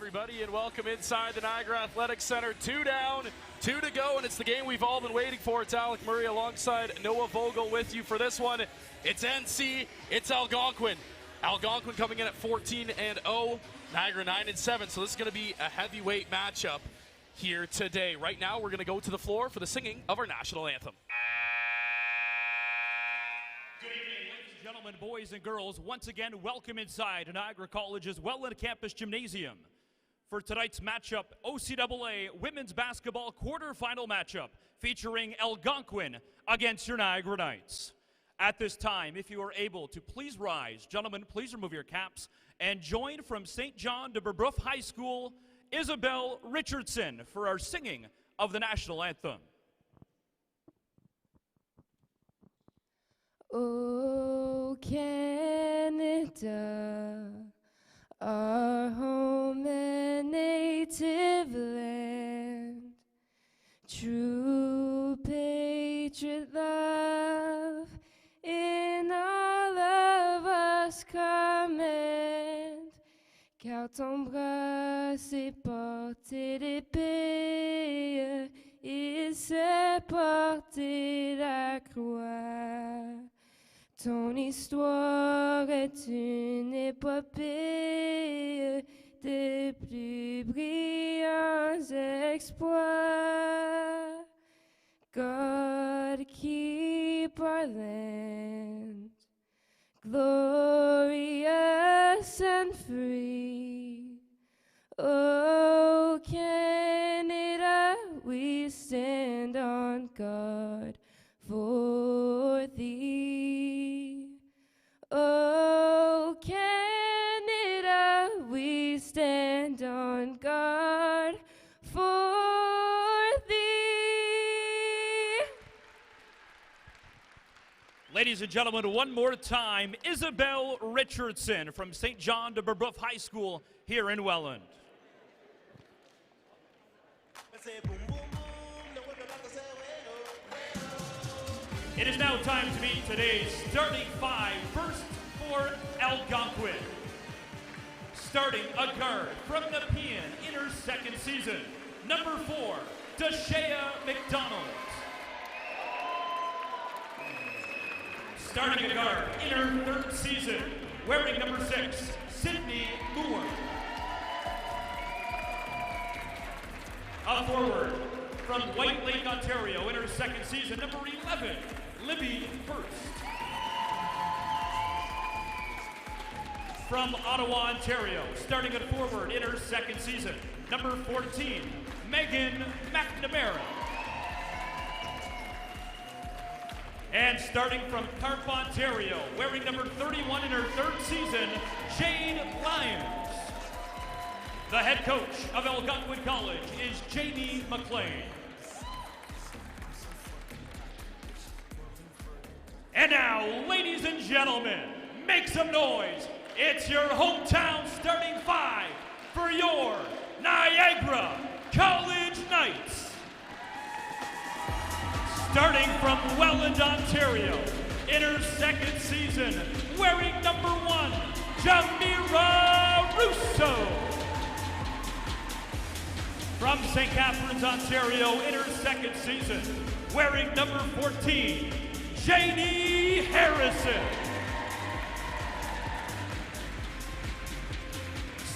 everybody, and welcome inside the Niagara Athletic Center. 2 down, 2 to go, and it's the game we've all been waiting for. It's Alec Murray alongside Noah Vogel with you for this one. It's NC, it's Algonquin. Algonquin coming in at 14-0, Niagara 9-7, so this is going to be a heavyweight matchup here today. Right now, we're going to go to the floor for the singing of our national anthem. Good evening, ladies and gentlemen, boys and girls. Once again, welcome inside Niagara College's Welland Campus Gymnasium for tonight's matchup, OCAA Women's Basketball quarterfinal matchup featuring Algonquin against your Niagara Knights. At this time, if you are able to please rise, gentlemen, please remove your caps and join from St. John de Brebeuf High School, Isabel Richardson, for our singing of the national anthem. Oh, Canada, our home and native land, true patriot love in all of us command, car ton bras s'est porté l'épée, il s'est porté la croix. Ton histoire est une épopée des plus brillants exploits. God, keep our land glorious and free. Oh, Canada, we stand on guard for thee. Oh, Canada, we stand on guard for thee. Ladies and gentlemen, one more time, Isabel Richardson from St. John de Brebeuf High School here in Welland. It is now time to meet today's starting five. First for Algonquin. Starting a guard from Nepean in her second season, number 4, Deshea McDonald. Starting a guard in her third season, wearing number 6, Sydney Moore. A forward from White Lake, Ontario in her second season, number 11, Libby Hurst. From Ottawa, Ontario, starting at forward in her second season, number 14, Megan McNamara. And starting from Carp, Ontario, wearing number 31 in her third season, Jade Lyons. The head coach of Algonquin College is Jamie McLean. And now, ladies and gentlemen, make some noise. It's your hometown starting five for your Niagara College Knights. Starting from Welland, Ontario, in her second season, wearing number 1, Jamira Russo. From St. Catharines, Ontario, in her second season, wearing number 14, Janie Harrison.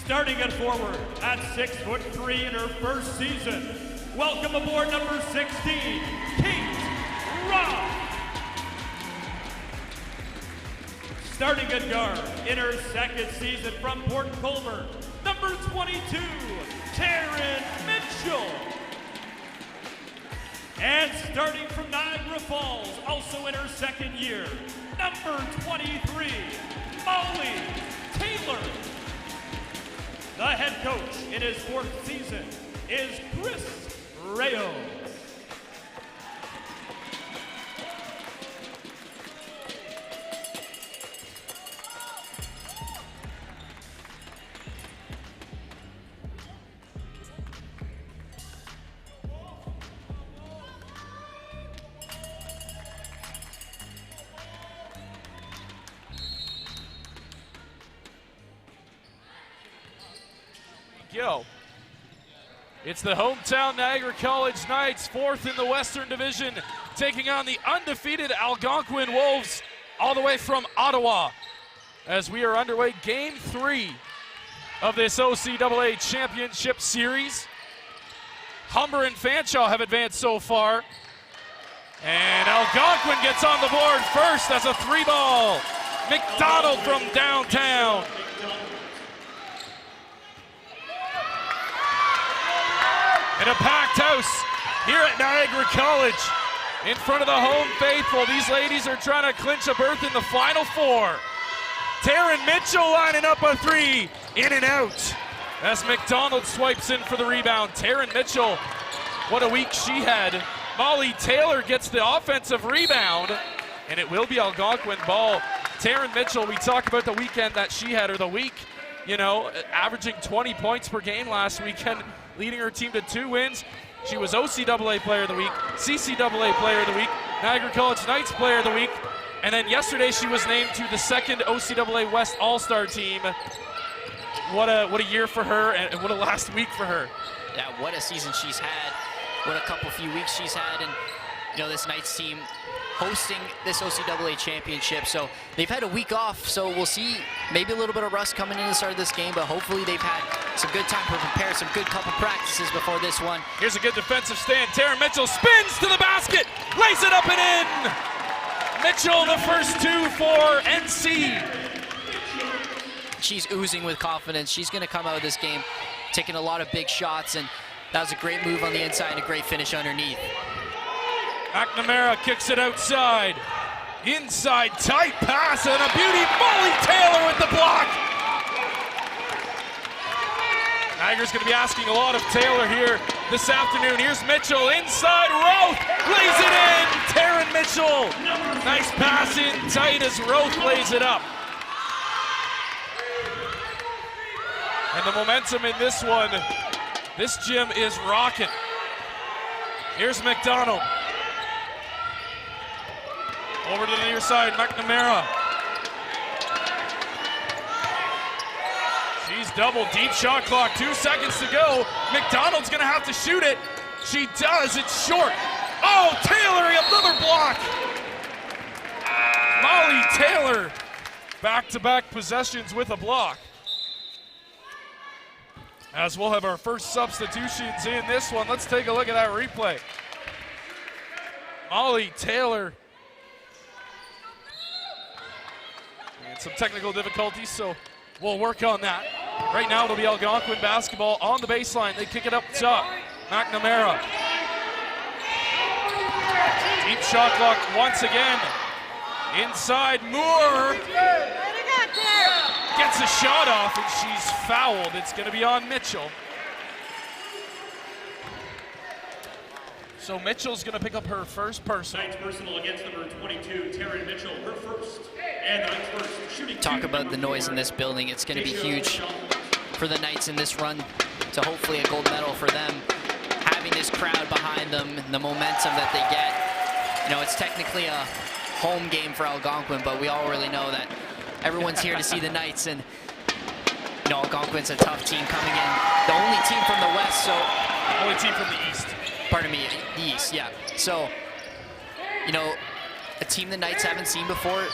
Starting at forward at 6'3" in her first season, welcome aboard number 16, Kate Roth. Starting at guard in her second season from Port Colborne, number 22, Taryn Mitchell. And starting from Niagara Falls, also in her second year, number 23, Molly Taylor. The head coach in his fourth season is Chris Rayo. go. It's the hometown Niagara College Knights, 4th in the Western Division, taking on the undefeated Algonquin Wolves, all the way from Ottawa. As we are underway, Game 3 of this OCAA Championship Series. Humber and Fanshawe have advanced so far. And Algonquin gets on the board first as a 3-ball. McDonald from downtown. In a packed house here at Niagara College. In front of the home faithful, these ladies are trying to clinch a berth in the Final Four. Taryn Mitchell lining up a 3, in and out. As McDonald swipes in for the rebound. Taryn Mitchell, what a week she had. Molly Taylor gets the offensive rebound, and it will be Algonquin ball. Taryn Mitchell, we talked about the weekend that she had, or the week, you know, averaging 20 points per game last weekend, leading her team to 2 wins. She was OCAA Player of the Week, CCAA Player of the Week, Niagara College Knights Player of the Week, and then yesterday she was named to the 2nd OCAA West All-Star team. What a year for her, and what a last week for her. Yeah, what a season she's had. What a few weeks she's had, and you know, this Knights team hosting this OCAA championship. So they've had a week off, so we'll see maybe a little bit of rust coming in the start of this game, but hopefully they've had some good time to prepare, some good couple practices before this one. Here's a good defensive stand. Taryn Mitchell spins to the basket, lays it up and in. Mitchell, the first 2 for NC. She's oozing with confidence. She's going to come out of this game taking a lot of big shots, and that was a great move on the inside and a great finish underneath. McNamara kicks it outside. Inside, tight pass, and a beauty. Molly Taylor with the block. Niagara's going to be asking a lot of Taylor here this afternoon. Here's Mitchell inside. Roth lays it in. Taryn Mitchell. Nice pass in tight as Roth lays it up. And the momentum in this one, this gym is rocking. Here's McDonald. Over to the near side, McNamara. She's double, deep shot clock, 2 seconds to go. McDonald's gonna have to shoot it. She does, it's short. Oh, Taylor, another block. Molly Taylor, back-to-back possessions with a block. As we'll have our first substitutions in this one. Let's take a look at that replay. Molly Taylor. And some technical difficulties, so we'll work on that. Right now it'll be Algonquin basketball on the baseline. They kick it up top. McNamara. Deep shot clock once again. Inside, Moore. Gets a shot off, and she's fouled. It's going to be on Mitchell. So Mitchell's going to pick up her first personal. Knights personal against number 22, Taryn Mitchell, her first. And the Knights first shooting. Talk about the noise in this building. It's going to be huge for the Knights in this run to hopefully a gold medal for them. Having this crowd behind them and the momentum that they get. You know, it's technically a home game for Algonquin, but we all really know that everyone's here to see the Knights, and you know, Algonquin's a tough team coming in. The only team from the West, so... Only team from the East. Pardon me, the East, yeah. So, you know, a team the Knights haven't seen before,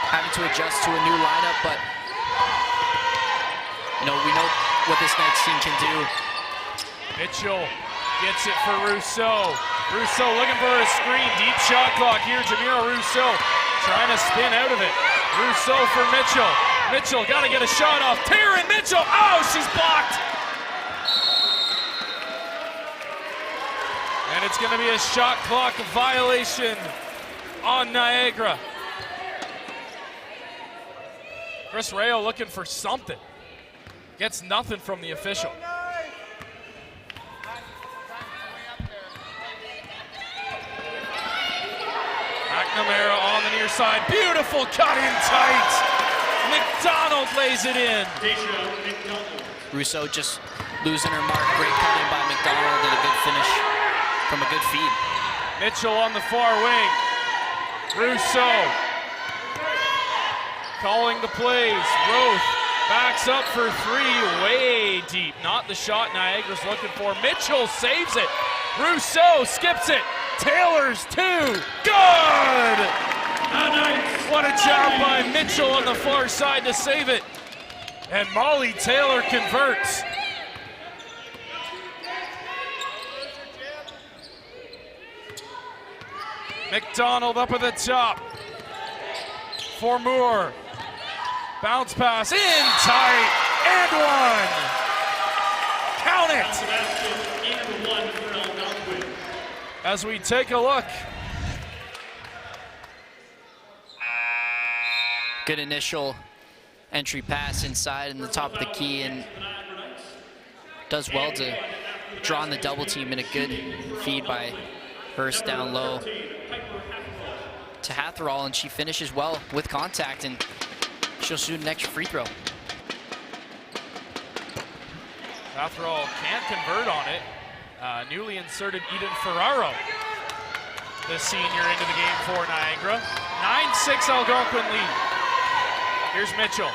having to adjust to a new lineup, but, you know, we know what this Knights team can do. Mitchell gets it for Rousseau. Rousseau looking for a screen. Deep shot clock here. Jamira Rousseau trying to spin out of it. Rousseau for Mitchell. Mitchell got to get a shot off. Taryn Mitchell. Oh, she's blocked. And it's going to be a shot clock violation on Niagara. Chris Rayo looking for something. Gets nothing from the official. McNamara on the near side. Beautiful cut in tight. McDonald lays it in. Rousseau just losing her mark. Great cut in by McDonald and a good finish from a good feed. Mitchell on the far wing. Rousseau calling the plays. Roth Backs up for three, way deep. Not the shot Niagara's looking for. Mitchell saves it. Rousseau skips it. Taylor's two. Good! What a job by Mitchell on the far side to save it. And Molly Taylor converts. McDonald up at the top for Moore. Bounce pass in tight and one. Count it. As we take a look. Good initial entry pass inside in the top of the key, and does well to draw on the double team, and a good feed by Hurst down low to Hatherall, and she finishes well with contact, and she'll shoot an extra free throw. Hatherall can't convert on it. Newly inserted Eden Ferraro, the senior, into the game for Niagara. 9-6 Algonquin lead. Here's Mitchell.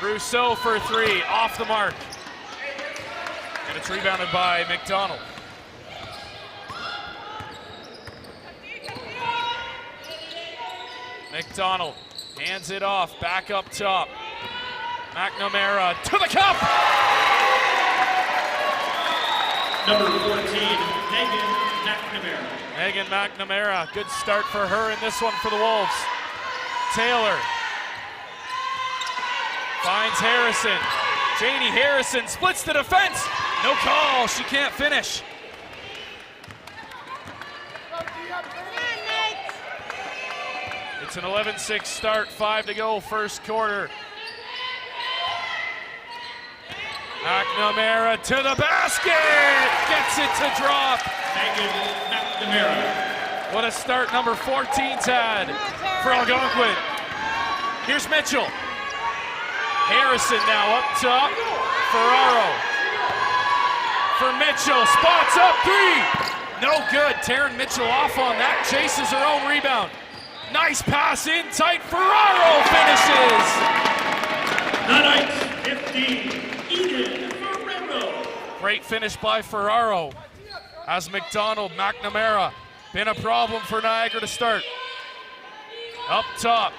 Rousseau for three, off the mark. And it's rebounded by McDonald. McDonald hands it off, back up top. McNamara to the cup! Number 14, Megan McNamara. Megan McNamara, good start for her in this one for the Wolves. Taylor finds Harrison. Janie Harrison splits the defense. No call, she can't finish. It's an 11-6 start, 5 to go, first quarter. McNamara to the basket, gets it to drop. Megan McNamara. What a start number 14's had for Algonquin. Here's Mitchell. Harrison now up top. Ferraro for Mitchell, spots up three. No good, Taryn Mitchell off on that, chases her own rebound. Nice pass in tight, Ferraro finishes. The Knights 15, Eden Ferraro. Great finish by Ferraro. As McDonald, McNamara, been a problem for Niagara to start. Up top.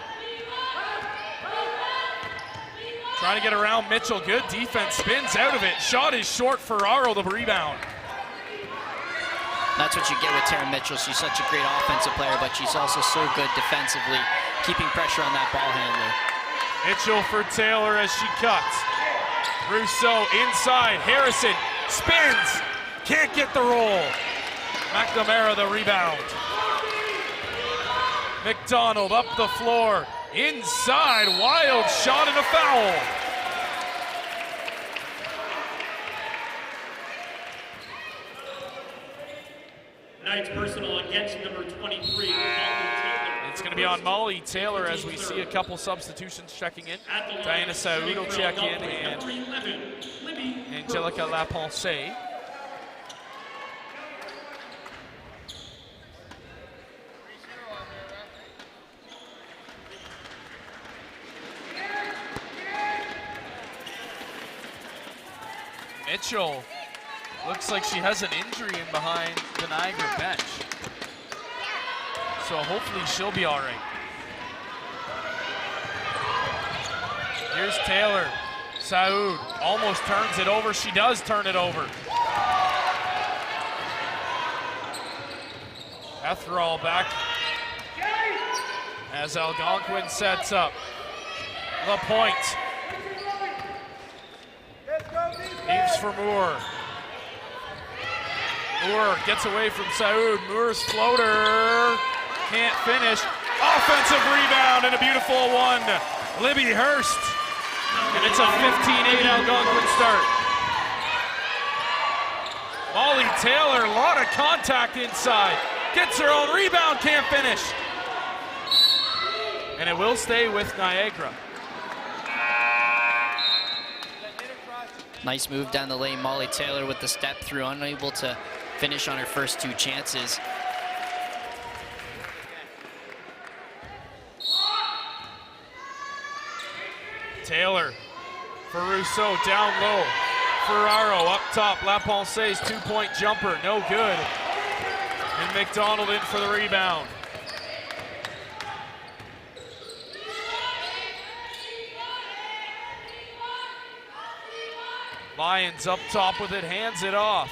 Trying to get around Mitchell, good defense, spins out of it. Shot is short, Ferraro the rebound. That's what you get with Taryn Mitchell. She's such a great offensive player, but she's also so good defensively, keeping pressure on that ball handler. Mitchell for Taylor as she cuts. Rousseau inside, Harrison spins, can't get the roll. McNamara the rebound. McDonald up the floor, inside, wild shot and a foul. Knights personal against number 23, It's going to be on Molly Taylor as we see a couple substitutions checking in. Diana Saoud will check in, and Angelica Lapensee. Mitchell looks like she has an injury in behind the Niagara bench. So hopefully she'll be all right. Here's Taylor. Saoud almost turns it over. She does turn it over. Hatherall back as Algonquin sets up the point. Leaves for Moore. Moore gets away from Saoud. Moore's floater can't finish. Offensive rebound and a beautiful one. Libby Hurst. And it's a 15-8 Algonquin start. Molly Taylor, a lot of contact inside. Gets her own rebound, can't finish. And it will stay with Niagara. Nice move down the lane. Molly Taylor with the step through, unable to finish on her first two chances. Taylor for Rousseau, down low. Ferraro up top, Lapense's two-point jumper, no good. And McDonald in for the rebound. Lyons up top with it, hands it off.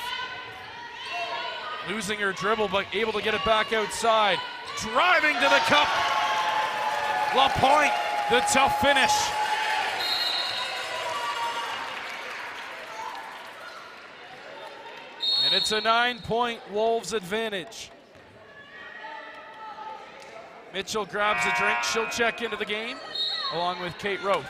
Losing her dribble, but able to get it back outside. Driving to the cup. LaPointe, the tough finish. And it's a 9-point Wolves advantage. Mitchell grabs a drink. She'll check into the game along with Kate Roth.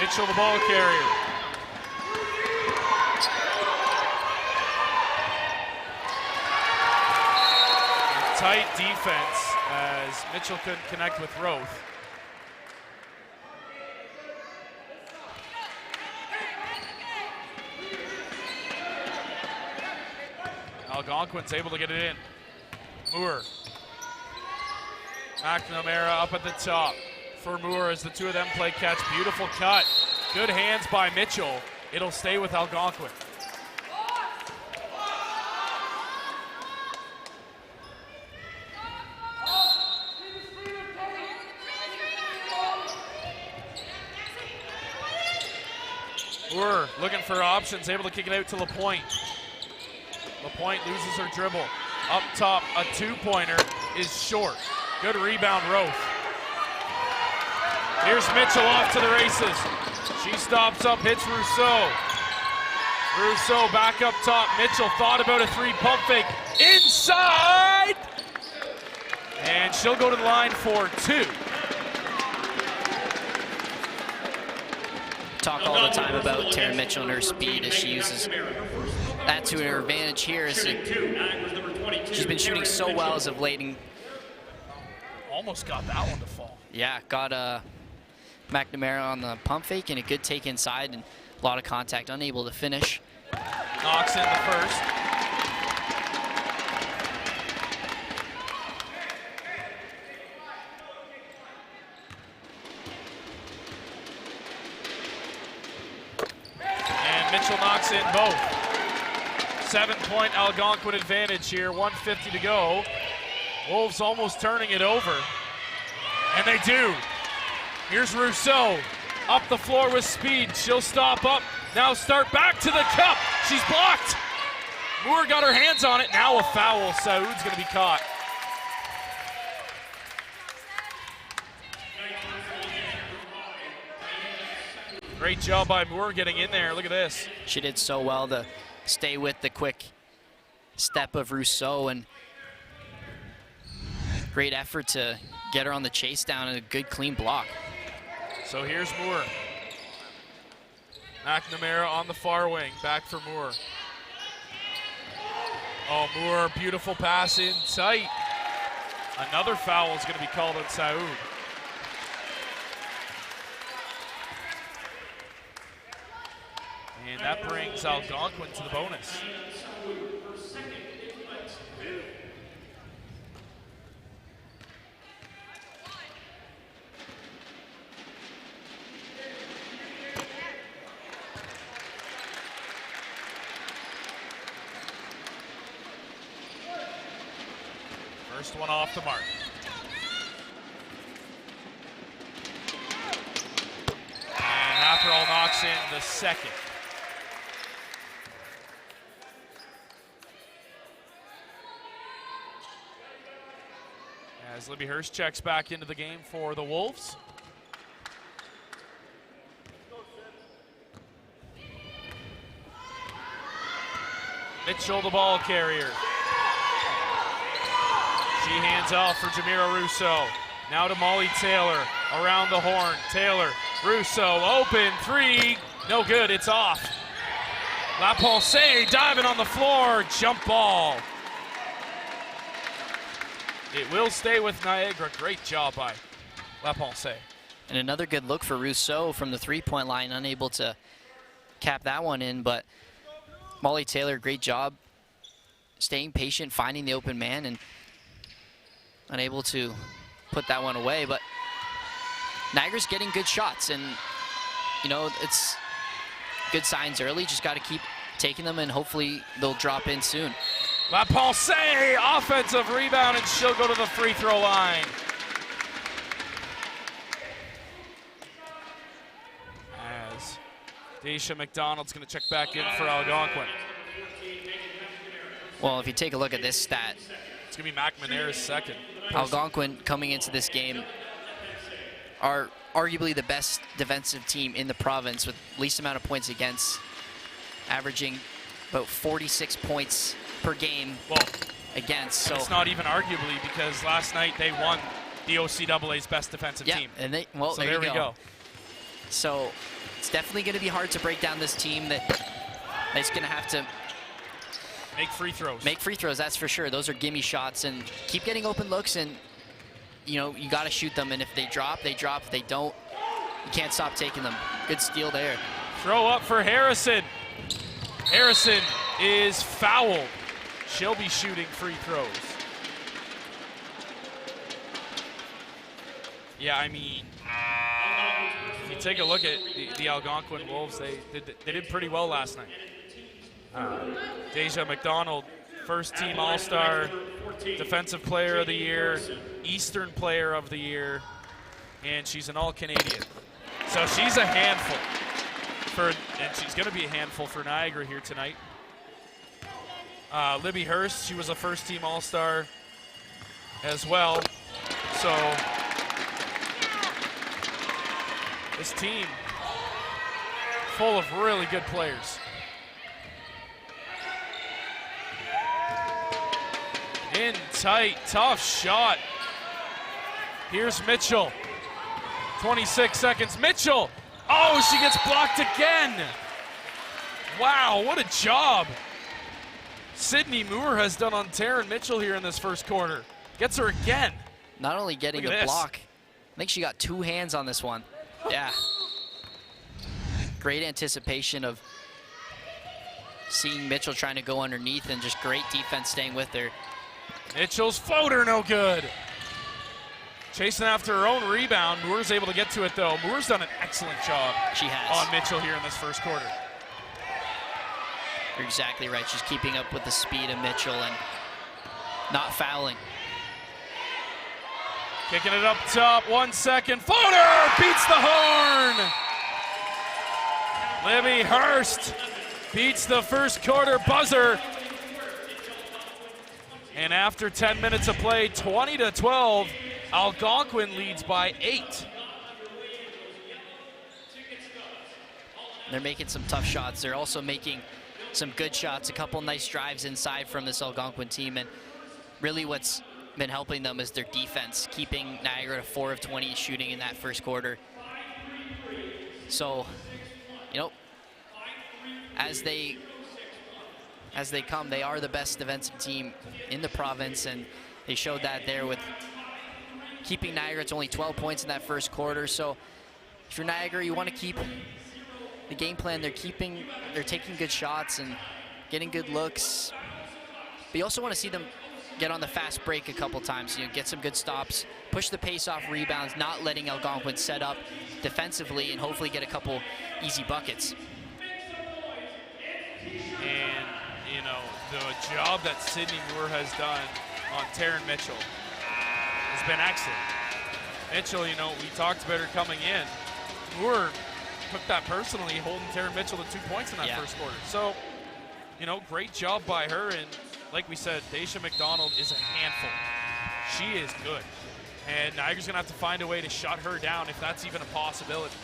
Mitchell, the ball carrier. Tight defense as Mitchell couldn't connect with Roth. Algonquin's able to get it in. Moore. McNamara up at the top for Moore as the two of them play catch. Beautiful cut. Good hands by Mitchell. It'll stay with Algonquin. Moore looking for options, able to kick it out to LaPointe. LaPointe loses her dribble. Up top, a two-pointer is short. Good rebound, Roth. Here's Mitchell off to the races. She stops up, hits Rousseau. Rousseau back up top. Mitchell thought about a three, pump fake. Inside! And she'll go to the line for two. Talk all the time about Taryn Mitchell and her speed as she uses that to her advantage here. She's been shooting so well as of late. And almost got that one to fall. yeah, got McNamara on the pump fake and a good take inside and a lot of contact, unable to finish. Knocks in the first. And Mitchell knocks in both. 7-point Algonquin advantage here, 1:50 to go. Wolves almost turning it over. And they do. Here's Rousseau, up the floor with speed. She'll stop up, now start back to the cup. She's blocked. Moore got her hands on it, now a foul. Saoud's gonna be caught. Great job by Moore getting in there, look at this. She did so well to stay with the quick step of Rousseau, and great effort to get her on the chase down and a good clean block. So here's Moore. McNamara on the far wing, back for Moore. Oh, Moore, beautiful pass in tight. Another foul is going to be called on Saoud. And that brings Algonquin to the bonus. First one off the mark. And after all, knocks in the second. As Libby Hurst checks back into the game for the Wolves. Mitchell, the ball carrier. She hands off for Jamira Rousseau. Now to Molly Taylor, around the horn. Taylor, Rousseau, open three, no good, it's off. Lapense diving on the floor, jump ball. It will stay with Niagara, great job by La Pensée. And another good look for Rousseau from the three-point line, unable to cap that one in, but Molly Taylor, great job staying patient, finding the open man, and unable to put that one away. But Niagara's getting good shots, and you know, it's good signs early. Just got to keep taking them, and hopefully they'll drop in soon. La Pensée, offensive rebound, and she'll go to the free throw line. As Daisha McDonald's going to check back in for Algonquin. Well, if you take a look at this stat, It's going to be McManera's second. Algonquin coming into this game are arguably the best defensive team in the province with least amount of points against, averaging about 46 points per game against. So it's not even arguably, because last night they won the OCAA's best defensive team. And they, well, So there we you go. So it's definitely going to be hard to break down this team that's going to have to Make free throws. make free throws, that's for sure. Those are gimme shots, and keep getting open looks, and you know, you got to shoot them, and if they drop, they drop. If they don't, you can't stop taking them. Good steal there. Throw up for Harrison. Harrison is fouled. She'll be shooting free throws. Yeah, I mean, if you take a look at the Algonquin Wolves, they did pretty well last night. Deja McDonald, first team All-Star, Defensive Player of the Year, Eastern Player of the Year, and she's an All-Canadian. So she's a handful and she's going to be a handful for Niagara here tonight. Libby Hurst, she was a first team All-Star as well. So this team full of really good players. In tight, tough shot. Here's Mitchell. 26 seconds. Mitchell. Oh, she gets blocked again. Wow, what a job Sydney Moore has done on Taryn Mitchell here in this first quarter. Gets her again. Not only getting Look at the this. block, I think she got two hands on this one. Yeah. Great anticipation of seeing Mitchell trying to go underneath, and just great defense staying with her. Mitchell's floater, no good. Chasing after her own rebound. Moore's able to get to it, though. Moore's done an excellent job She has. on Mitchell here in this first quarter. You're exactly right. She's keeping up with the speed of Mitchell and not fouling. Kicking it up top, 1 second. Floater beats the horn. Libby Hurst beats the first quarter buzzer. And after 10 minutes of play, 20-12, Algonquin leads by 8. They're making some tough shots. They're also making some good shots, a couple nice drives inside from this Algonquin team, and really what's been helping them is their defense, keeping Niagara to 4 of 20 shooting in that first quarter. So, you know, as they come, they are the best defensive team in the province, and they showed that there with keeping Niagara to only 12 points in that first quarter. So if you're Niagara, you want to keep the game plan. They're taking good shots and getting good looks, but you also want to see them get on the fast break a couple times, you know, get some good stops, push the pace off rebounds, not letting Algonquin set up defensively, and hopefully get a couple easy buckets. And, you know, the job that Sydney Moore has done on Taryn Mitchell has been excellent. Mitchell, you know, we talked about her coming in. Moore took that personally, holding Taryn Mitchell to 2 points in that first quarter. So, you know, great job by her. And like we said, Daisha McDonald is a handful. She is good. And Niagara's going to have to find a way to shut her down if that's even a possibility.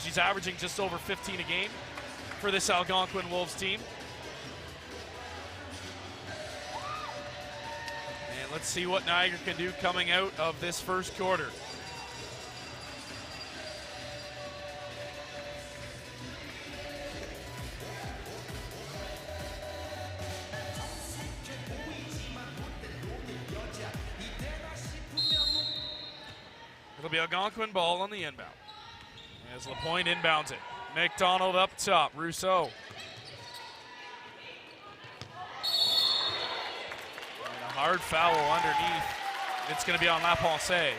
She's averaging just over 15 a game for this Algonquin Wolves team. And let's see what Niagara can do coming out of this first quarter. It'll be Algonquin ball on the inbound. As LaPointe inbounds it. McDonald up top. Rousseau. And a hard foul underneath. It's going to be on La Pensée.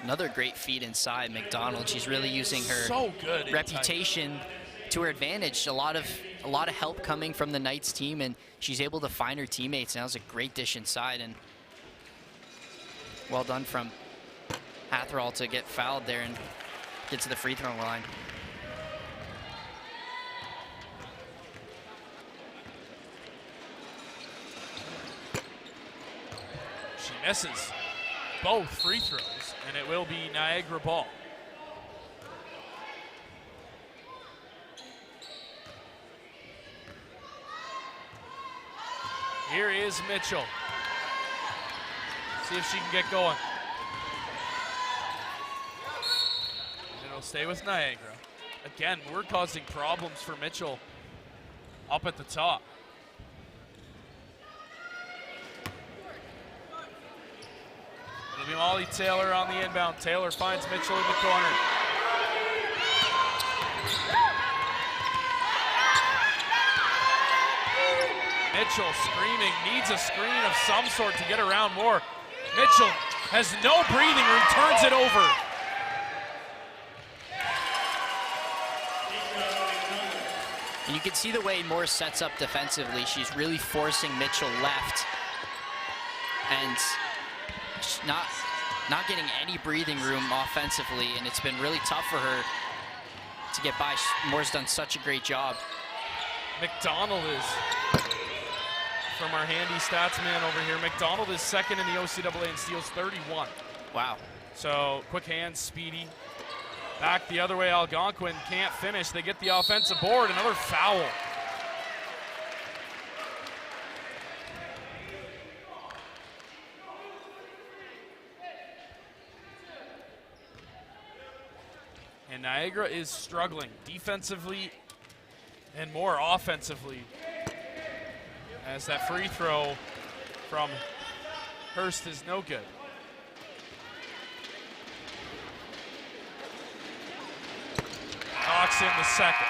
Another great feed inside. McDonald, she's really using her So good reputation to her advantage. A lot of help coming from the Knights team, and she's able to find her teammates. And that was a great dish inside, and well done from Hatherall to get fouled there and get to the free throw line. She misses both free throws, and it will be Niagara ball. Here is Mitchell. See if she can get going. And it'll stay with Niagara. Again, we're causing problems for Mitchell up at the top. It'll be Molly Taylor on the inbound. Taylor finds Mitchell in the corner. Mitchell screaming, needs a screen of some sort to get around more. Mitchell has no breathing room, turns it over. And you can see the way Moore sets up defensively. She's really forcing Mitchell left, and she's not getting any breathing room offensively, and it's been really tough for her to get by. Moore's done such a great job. McDonald is, from our handy stats man over here, McDonald is second in the OCAA in steals, 31. Wow. So quick hands, speedy. Back the other way, Algonquin can't finish. They get the offensive board, another foul. And Niagara is struggling defensively and more offensively, as that free throw from Hurst is no good. Knocks in the second.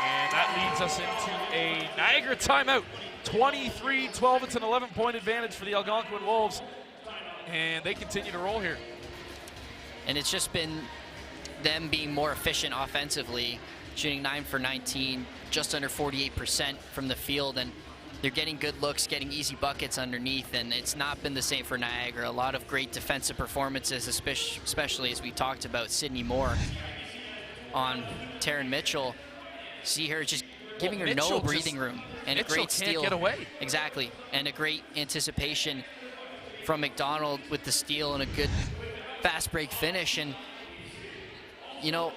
And that leads us into a Niagara timeout. 23-12, it's an 11-point advantage for the Algonquin Wolves. And they continue to roll here. And it's just been them being more efficient offensively, shooting 9 for 19, just under 48% from the field, and they're getting good looks, getting easy buckets underneath, and it's not been the same for Niagara. A lot of great defensive performances, especially as we talked about Sydney Moore on Taryn Mitchell. See her just giving her Mitchell no breathing room, and Mitchell a great steal. can't get away. Exactly, and a great anticipation from McDonald with the steal and a good fast break finish. And you know,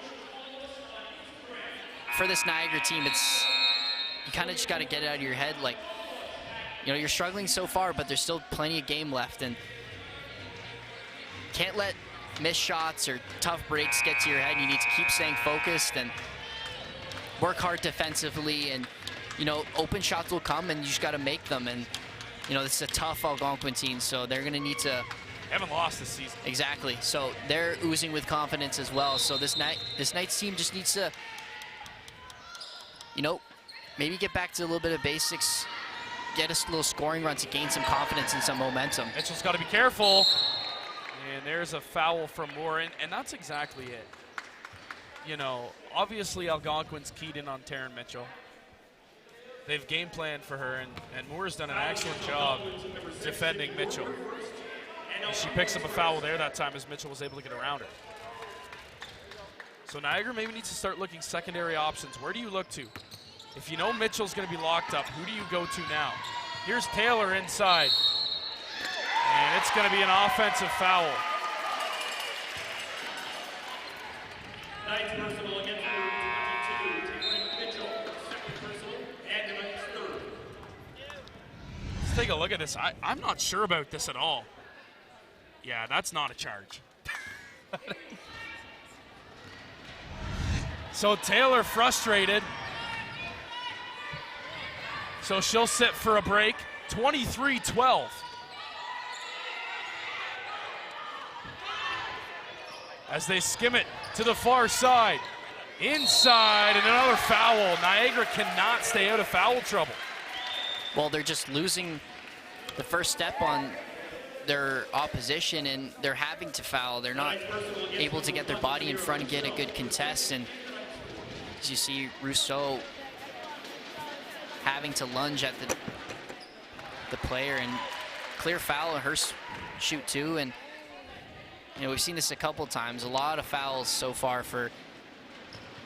for this Niagara team, it's, you kind of just got to get it out of your head. Like, you know, you're struggling so far, but there's still plenty of game left, and can't let missed shots or tough breaks get to your head. You need to keep staying focused and work hard defensively, and you know, open shots will come and you just got to make them. And you know, this is a tough Algonquin team, so they're going to need to. Haven't lost this season. Exactly. So they're oozing with confidence as well. So this Knights team just needs to, you know, maybe get back to a little bit of basics, get us a little scoring run to gain some confidence and some momentum. Mitchell's got to be careful. And there's a foul from Moore, and that's exactly it. You know, obviously Algonquin's keyed in on Taryn Mitchell. They've game planned for her, and Moore's done an excellent job defending Mitchell. And she picks up a foul there that time as Mitchell was able to get around her. So Niagara maybe needs to start looking secondary options. Where do you look to? If you know Mitchell's going to be locked up, who do you go to now? Here's Taylor inside. And it's going to be an offensive foul. Ninth personal against number 22, Taryn Mitchell. Second personal, and tonight's third. Let's take a look at this. I'm not sure about this at all. Yeah, that's not a charge. So Taylor frustrated. So she'll sit for a break. 23-12. As they skim it to the far side. Inside, and another foul. Niagara cannot stay out of foul trouble. Well, they're just losing the first step on their opposition, and they're having to foul. They're not able to get their body in front and get a good contest. And as you see, Rousseau having to lunge at the player and clear foul, and her shoot too. And you know, we've seen this a couple times. A lot of fouls so far for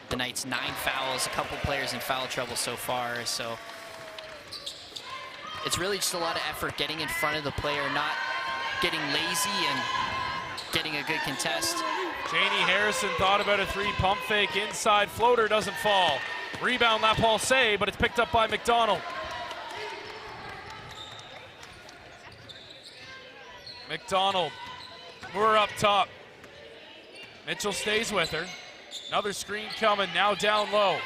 the Knights. 9 fouls, a couple players in foul trouble so far. So it's really just a lot of effort getting in front of the player, not getting lazy and getting a good contest. Janie Harrison thought about a 3 pump fake inside. Floater doesn't fall. Rebound LaPulse, but it's picked up by McDonald. McDonald, Moore up top. Mitchell stays with her. Another screen coming, now down low.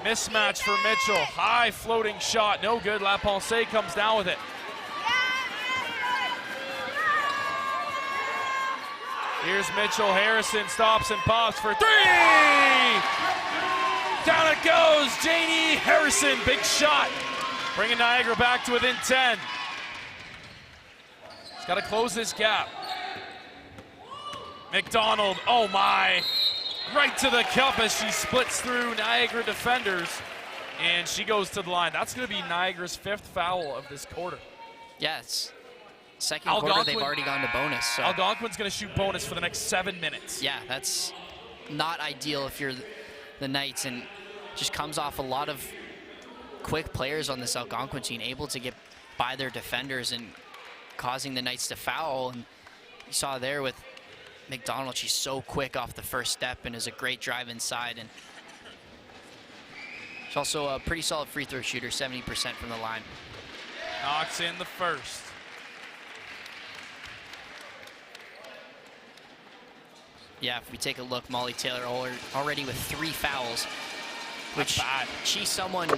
Mismatch for Mitchell, high floating shot, no good. LaPulse comes down with it. Here's Mitchell, Harrison stops and pops for 3! Down it goes, Janie Harrison, big shot. Bringing Niagara back to within 10. He's got to close this gap. McDonald, oh my. Right to the cup as she splits through Niagara defenders, and she goes to the line. That's going to be Niagara's 5th foul of this quarter. Yes. Second quarter, they've already gone to bonus. So. Algonquin's going to shoot bonus for the next 7 minutes. Yeah, that's not ideal if you're the Knights, and just comes off a lot of quick players on this Algonquin team, able to get by their defenders and causing the Knights to foul. And you saw there with McDonald, she's so quick off the first step and is a great drive inside. And she's also a pretty solid free throw shooter, 70% from the line. Knocks in the first. Yeah, if we take a look, Molly Taylor already with 3 fouls, which she's someone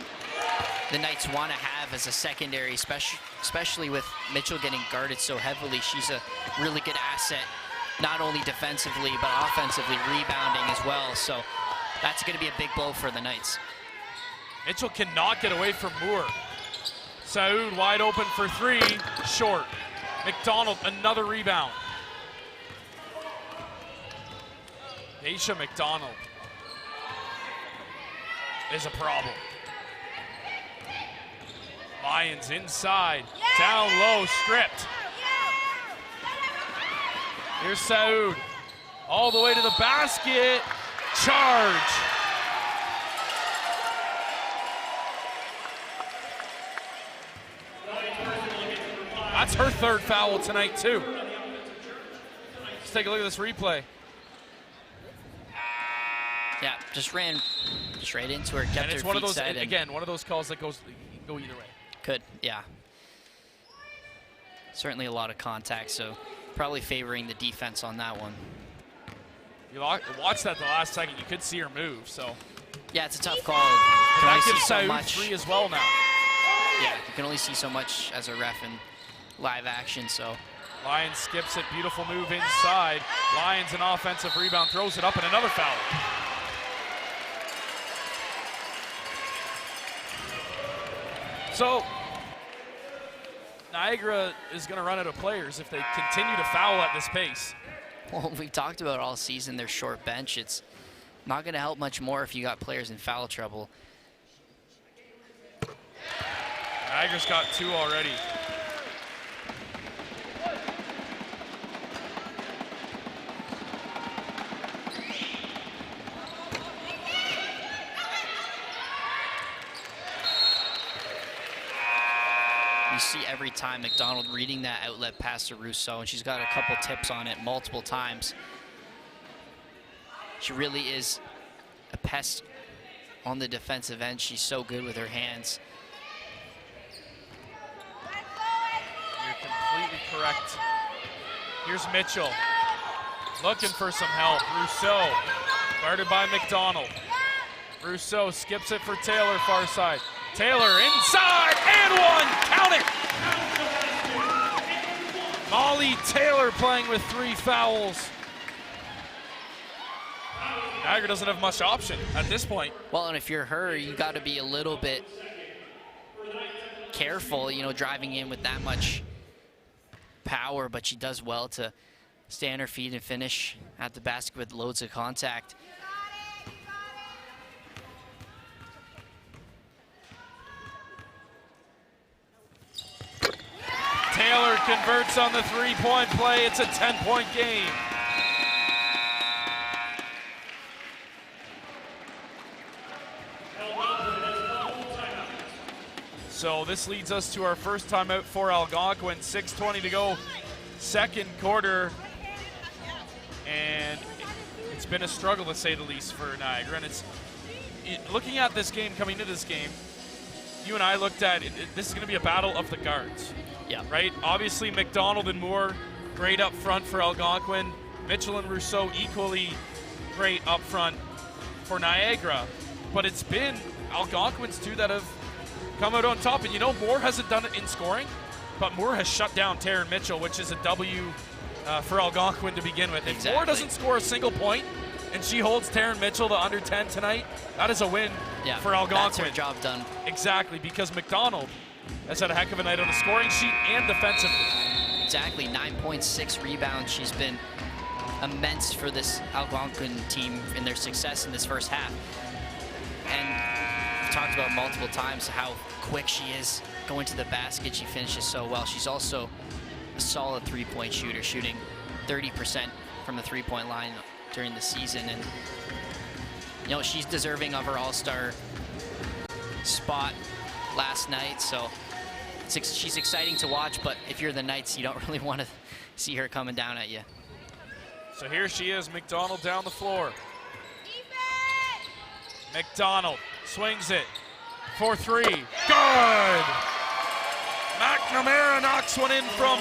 the Knights want to have as a secondary, especially with Mitchell getting guarded so heavily. She's a really good asset, not only defensively, but offensively, rebounding as well. So that's going to be a big blow for the Knights. Mitchell cannot get away from Moore. Saud wide open for 3, short. McDonald, another rebound. Aisha McDonald is a problem. Lions inside, down low, stripped. Here's Saud, all the way to the basket, charge. That's her 3rd foul tonight too. Let's take a look at this replay. Yeah, just ran straight into her, kept And it's her one of feet those, set. again, one of those calls that goes go either way. Could, yeah. Certainly a lot of contact, so probably favoring the defense on that one. You watched that the last second, you could see her move, so. Yeah, it's a tough call. Can I see give so Saud much 3 as well now? Yeah, you can only see so much as a ref in live action, so. Lions skips it, beautiful move inside. Lions an offensive rebound, throws it up, and another foul. So, Niagara is going to run out of players if they continue to foul at this pace. Well, we talked about all season their short bench. It's not going to help much more if you got players in foul trouble. Niagara's got 2 already. You see every time McDonald reading that outlet pass to Rousseau, and she's got a couple tips on it multiple times. She really is a pest on the defensive end. She's so good with her hands. You're completely correct. Here's Mitchell, looking for some help. Rousseau, guarded by McDonald. Rousseau skips it for Taylor, far side. Taylor inside and one. Count it. Molly Taylor playing with 3 fouls. Niagara doesn't have much option at this point. Well, and if you're her, you got to be a little bit careful, you know, driving in with that much power, but she does well to stay on her feet and finish at the basket with loads of contact. Taylor converts on the 3-point play. It's a 10-point game. So this leads us to our first timeout for Algonquin. 6:20 to go, second quarter. And it's been a struggle, to say the least, for Niagara. And looking at this game, coming into this game, you and I looked at it, this is going to be a battle of the guards. Yeah. Right? Obviously, McDonald and Moore, great up front for Algonquin. Mitchell and Rousseau, equally great up front for Niagara. But it's been Algonquin's two that have come out on top. And you know, Moore hasn't done it in scoring, but Moore has shut down Taryn Mitchell, which is a W for Algonquin to begin with. If Moore doesn't score a single point and she holds Taryn Mitchell to under 10 tonight, that is a win for Algonquin. That's her job done. Exactly, because McDonald has had a heck of a night on the scoring sheet and defensively. Exactly, 9.6 rebounds. She's been immense for this Algonquin team in their success in this first half. And we've talked about multiple times how quick she is going to the basket. She finishes so well. She's also a solid 3-point shooter, shooting 30% from the 3-point line during the season. And, you know, she's deserving of her all-star spot last night. So she's exciting to watch, but if you're the Knights, you don't really want to see her coming down at you. So here she is, McDonald down the floor. McDonald swings it for 3. Good! McNamara knocks one in from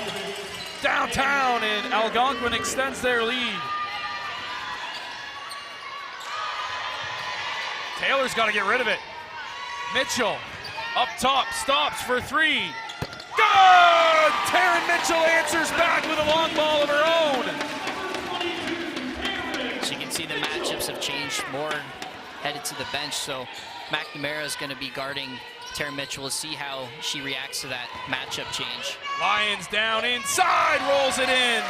downtown, and Algonquin extends their lead. Taylor's got to get rid of it. Mitchell up top, stops for 3. Good! Taryn Mitchell answers back with a long ball of her own. So you can see the matchups have changed. More headed to the bench, so McNamara is going to be guarding Taryn Mitchell. We'll see how she reacts to that matchup change. Lions down inside, rolls it in.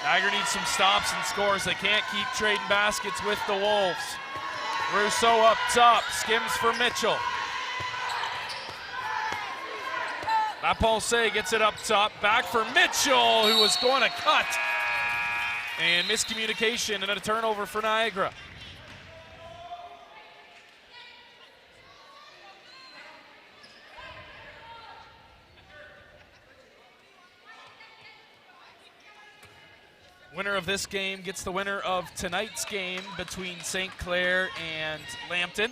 Niagara needs some stops and scores. They can't keep trading baskets with the Wolves. Rousseau up top, skims for Mitchell. Laponce gets it up top, back for Mitchell, who was going to cut. And miscommunication and a turnover for Niagara. Winner of this game gets the winner of tonight's game between St. Clair and Lambton.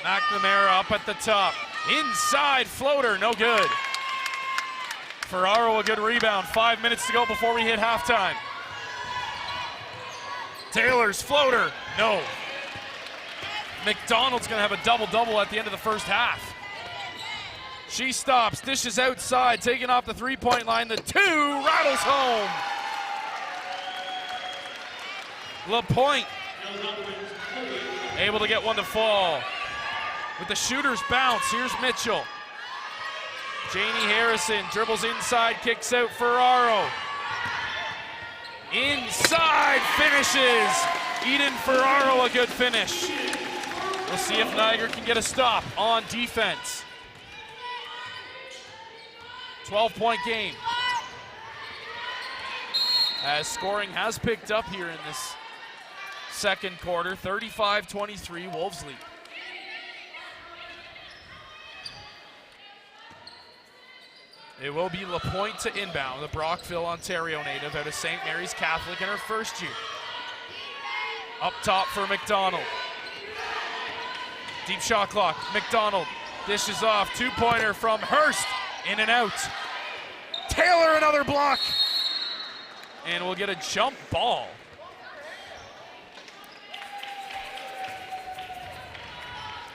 McNamara up at the top. Inside floater, no good. Ferraro a good rebound. 5 minutes to go before we hit halftime. Taylor's floater, no. McDonald's gonna have a double-double at the end of the first half. She stops, dishes outside, taking off the 3-point line. The 2 rattles home. LaPointe able to get one to fall. With the shooter's bounce, here's Mitchell. Janie Harrison dribbles inside, kicks out Ferraro. Inside, finishes. Eden Ferraro, a good finish. We'll see if Niagara can get a stop on defense. 12-point game. As scoring has picked up here in this second quarter, 35-23, Wolves lead. It will be LaPointe to inbound, the Brockville, Ontario native out of St. Mary's Catholic in her first year. Up top for McDonald. Deep shot clock, McDonald dishes off, 2-pointer from Hurst, in and out. Taylor another block. and we'll get a jump ball.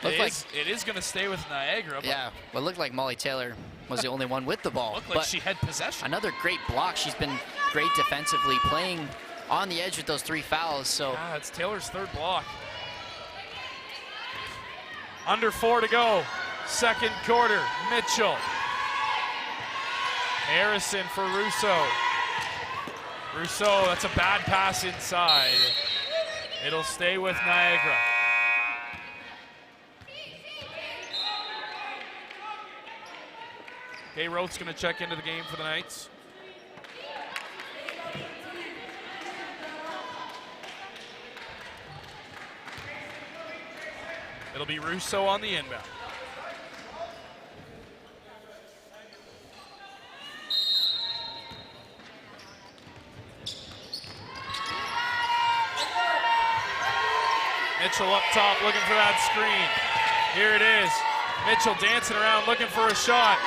It is going to stay with Niagara. But yeah, well, it looked like Molly Taylor was the only one with the ball. looked like she had possession. Another great block. She's been great defensively, playing on the edge with those 3 fouls. So it's Taylor's 3rd block. Under 4 to go. 2nd quarter. Mitchell. Harrison for Russo. Russo, that's a bad pass inside. It'll stay with Niagara. Kay Roth's going to check into the game for the Knights. It'll be Russo on the inbound. Mitchell up top looking for that screen. Here it is. Mitchell dancing around looking for a shot.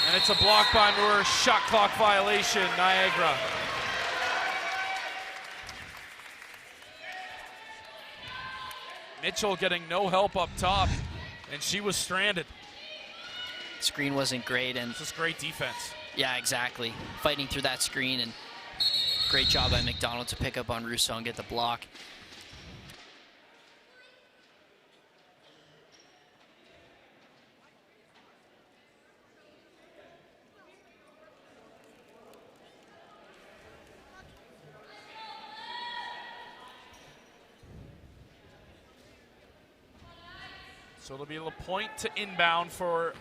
And it's a block by Moore, shot clock violation, Niagara. Mitchell getting no help up top, and she was stranded. Screen wasn't great, and just great defense. Yeah, exactly. Fighting through that screen, and great job by McDonald to pick up on Russo and get the block. So it'll be a point to inbound for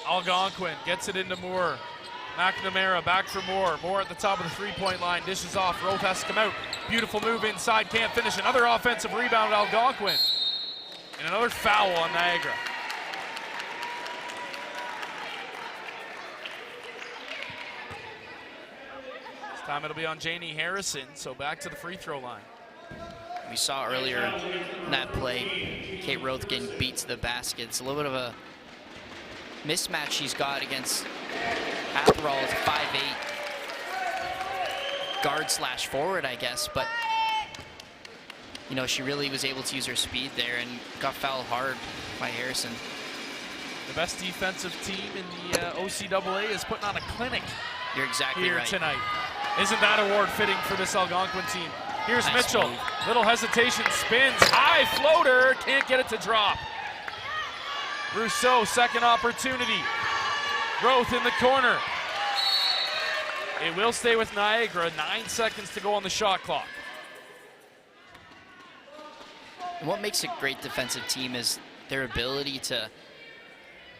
Algonquin. Gets it into Moore. McNamara back for Moore. Moore at the top of the 3-point line. Dishes off. Roth has to come out. Beautiful move inside. Can't finish. Another offensive rebound at Algonquin. And another foul on Niagara. This time it'll be on Janie Harrison. So back to the free throw line. We saw earlier in that play, Kate Roth getting beat to the basket. It's a little bit of a mismatch she's got against Atherall, 5'8" guard/forward, I guess. But, you know, she really was able to use her speed there and got fouled hard by Harrison. The best defensive team in the OCAA is putting on a clinic. You're exactly here right. Tonight. Isn't that award fitting for this Algonquin team? Here's nice Mitchell. Move. Little hesitation, spins, high floater, can't get it to drop. Rousseau, second opportunity. Roth in the corner. It will stay with Niagara. 9 seconds to go on the shot clock. And what makes a great defensive team is their ability to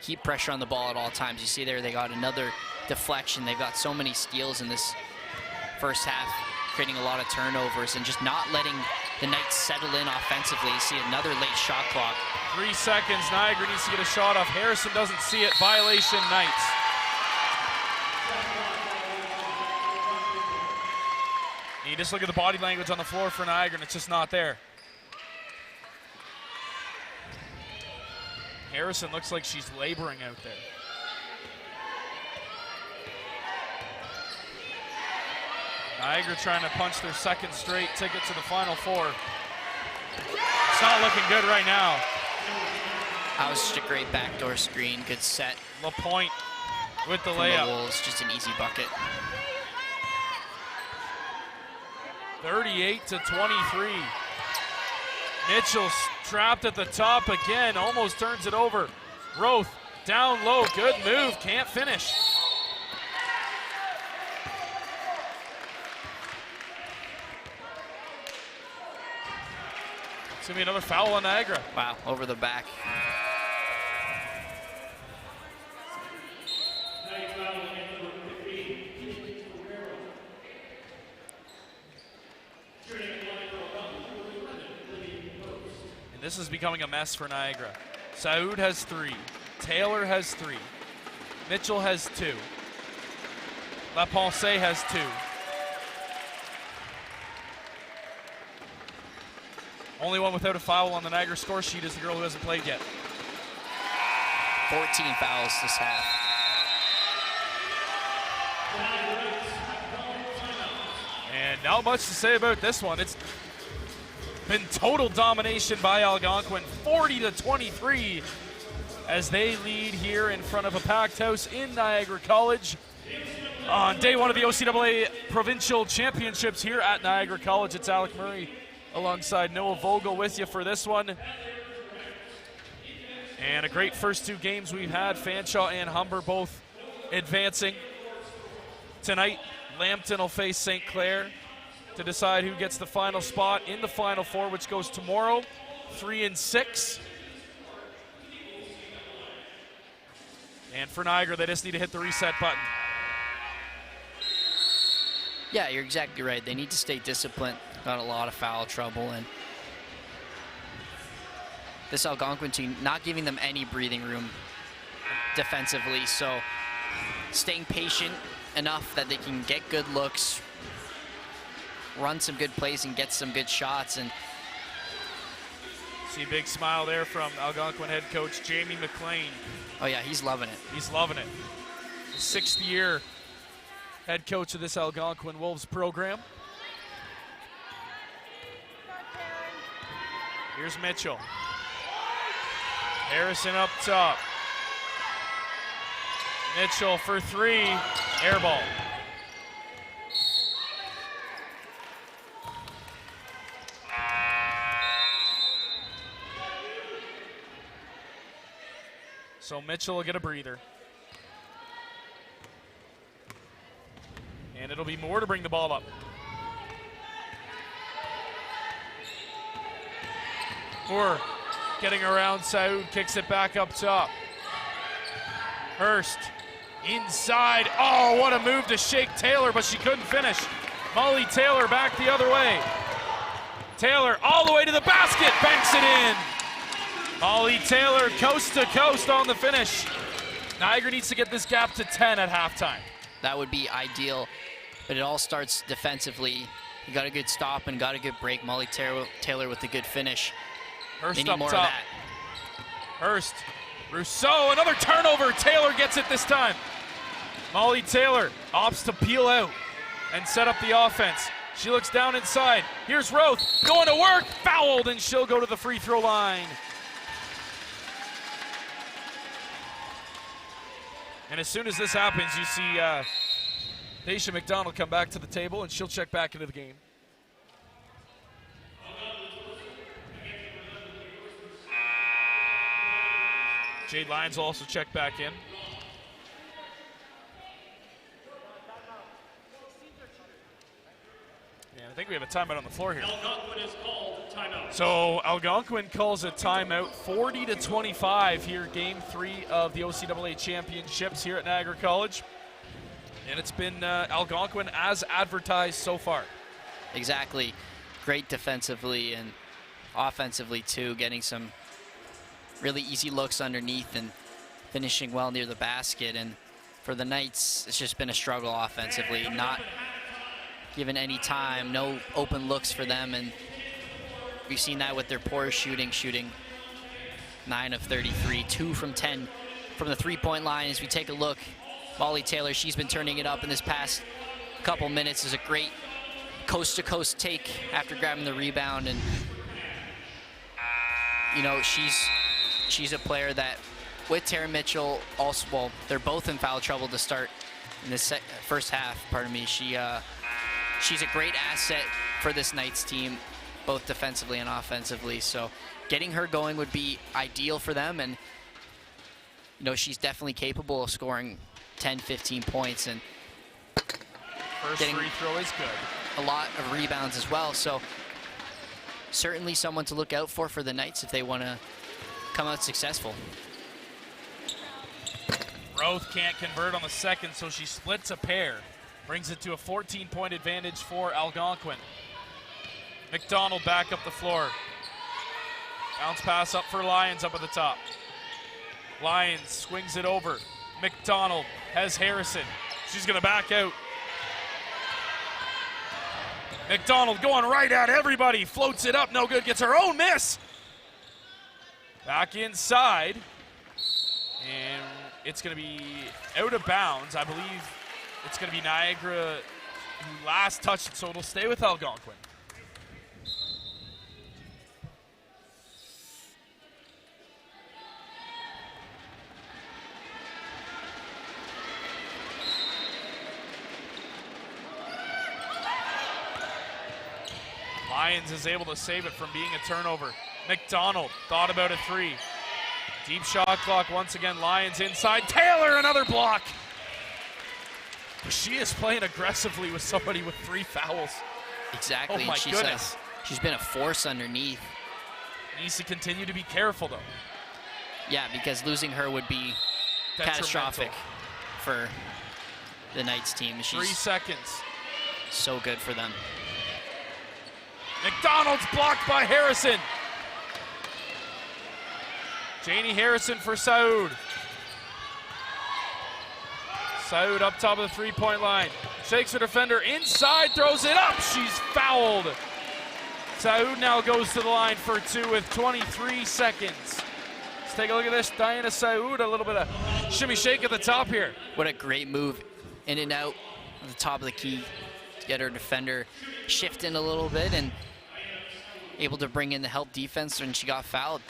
keep pressure on the ball at all times. You see there, they got another deflection. They've got so many steals in this first half, creating a lot of turnovers and just not letting the Knights settle in offensively. You see another late shot clock. 3 seconds, Niagara needs to get a shot off. Harrison doesn't see it, violation Knights. You just look at the body language on the floor for Niagara and it's just not there. Harrison looks like she's laboring out there. Niagara trying to punch their second straight ticket to the Final Four. It's not looking good right now. That was just a great backdoor screen, good set. LaPointe with the from layup. The Wolves, just an easy bucket. 38-23. Mitchell's trapped at the top again, almost turns it over. Roth down low, good move, can't finish. It's gonna be another foul on Niagara. Wow, over the back. And this is becoming a mess for Niagara. Saoud has 3. Taylor has 3. Mitchell has 2. LaPensée has 2. Only one without a foul on the Niagara score sheet is the girl who hasn't played yet. 14 fouls this half. not much to say about this one. It's been total domination by Algonquin, 40-23, as they lead here in front of a packed house in Niagara College on day one of the OCAA Provincial Championships here at Niagara College. It's Alec Murray alongside Noah Vogel with you for this one. And a great first two games we've had. Fanshawe and Humber both advancing. Tonight, Lambton will face St. Clair to decide who gets the final spot in the Final Four, which goes tomorrow, 3 and 6. And for Niagara, they just need to hit the reset button. Yeah, you're exactly right. They need to stay disciplined. Got a lot of foul trouble, and this Algonquin team not giving them any breathing room defensively. So staying patient enough that they can get good looks, run some good plays, and get some good shots. And see a big smile there from Algonquin head coach Jamie McLean. Oh yeah, he's loving it. He's loving it. 6th year head coach of this Algonquin Wolves program. Here's Mitchell. Harrison up top. Mitchell for 3, air ball. So Mitchell will get a breather. And it'll be Moore to bring the ball up. Moore getting around Saud, kicks it back up top. Hurst inside. Oh, what a move to shake Taylor, but she couldn't finish. Molly Taylor back the other way. Taylor all the way to the basket, banks it in. Molly Taylor coast to coast on the finish. Niagara needs to get this gap to 10 at halftime. That would be ideal, but it all starts defensively. You got a good stop and got a good break. Molly Taylor with a good finish. Hurst they need up more top. of that. Hurst, Rousseau, another turnover. Taylor gets it this time. Molly Taylor opts to peel out and set up the offense. She looks down inside. Here's Roth going to work, fouled, and she'll go to the free throw line. And as soon as this happens, you see Daisha McDonald come back to the table, and she'll check back into the game. Jade Lyons will also check back in. And I think we have a timeout on the floor here. Algonquin is called timeout. So Algonquin calls a timeout, 40-25 here, game 3 of the OCAA championships here at Niagara College. And it's been Algonquin as advertised so far. Exactly. Great defensively and offensively too, getting some really easy looks underneath and finishing well near the basket. And for the Knights, it's just been a struggle offensively, not given any time, no open looks for them, and we've seen that with their poor shooting 9 of 33, 2 from 10 from the three-point line. As we take a look, Molly Taylor, she's been turning it up in this past couple minutes. Is a great coast-to-coast take after grabbing the rebound, and you know, she's a player that, with Tara Mitchell, also, well, they're both in foul trouble to start in this first half, pardon me. She's a great asset for this Knights team, both defensively and offensively. So getting her going would be ideal for them. And, you know, she's definitely capable of scoring 10, 15 points and First getting free throw is good. a lot of rebounds as well. So certainly someone to look out for the Knights if they want to come out successful. Roth can't convert on the second, so she splits a pair. Brings it to a 14-point advantage for Algonquin. McDonald back up the floor. Bounce pass up for Lyons up at the top. Lyons swings it over. McDonald has Harrison. She's going to back out. McDonald going right at everybody. Floats it up, no good. Gets her own miss. Back inside. And it's going to be out of bounds. I believe it's going to be Niagara who last touched it, so it'll stay with Algonquin. Lyons is able to save it from being a turnover. McDonald thought about a three. Deep shot clock once again. Lyons inside. Taylor, another block. She is playing aggressively with somebody with 3 fouls. Exactly. Oh my goodness. She's been a force underneath. Needs to continue to be careful though. Yeah, because losing her would be catastrophic for the Knights team. She's 3 seconds. so good for them. McDonald's blocked by Harrison. Janie Harrison for Saud. Saud up top of the three-point line. Shakes her defender inside, throws it up. She's fouled. Saud now goes to the line for 2 with 23 seconds. Let's take a look at this. Diana Saud, a little bit of shimmy shake at the top here. What a great move. In and out at the top of the key to get her defender shifting a little bit and able to bring in the help defense when she got fouled.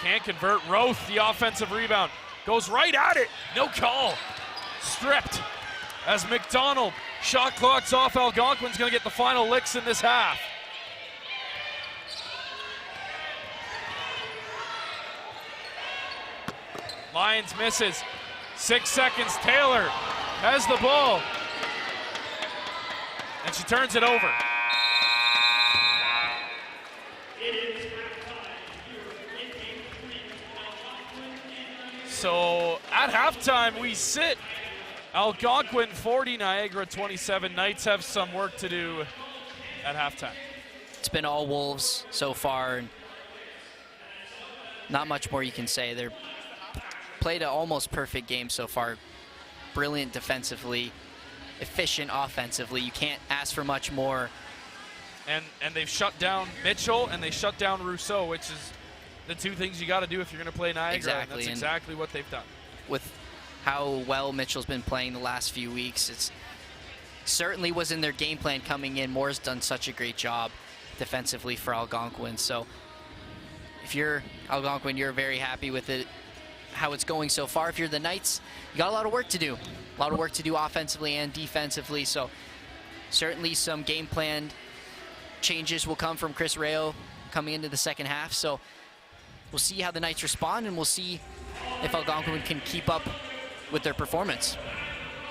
Can't convert. Roth, the offensive rebound, goes right at it. No call. Stripped as McDonald. Shot clock's off. Algonquin's going to get the final licks in this half. Lyons misses. 6 seconds. Taylor has the ball. And she turns it over. So at halftime, we sit Algonquin 40, Niagara 27. Knights have some work to do at halftime. It's been all Wolves so far, and not much more you can say. They're played an almost perfect game so far. Brilliant defensively, efficient offensively. You can't ask for much more. And they've shut down Mitchell and they shut down Rousseau, which is the 2 things you got to do if you're going to play Niagara. Exactly. And that's exactly what they've done. With how well Mitchell's been playing the last few weeks, it's certainly was in their game plan coming in. Moore's done such a great job defensively for Algonquin. So if you're Algonquin, you're very happy with it, how it's going so far. If you're the Knights, you got a lot of work to do. A lot of work to do offensively and defensively. So certainly some game plan changes will come from Chris Rayo coming into the second half. So we'll see how the Knights respond, and we'll see if Algonquin can keep up with their performance.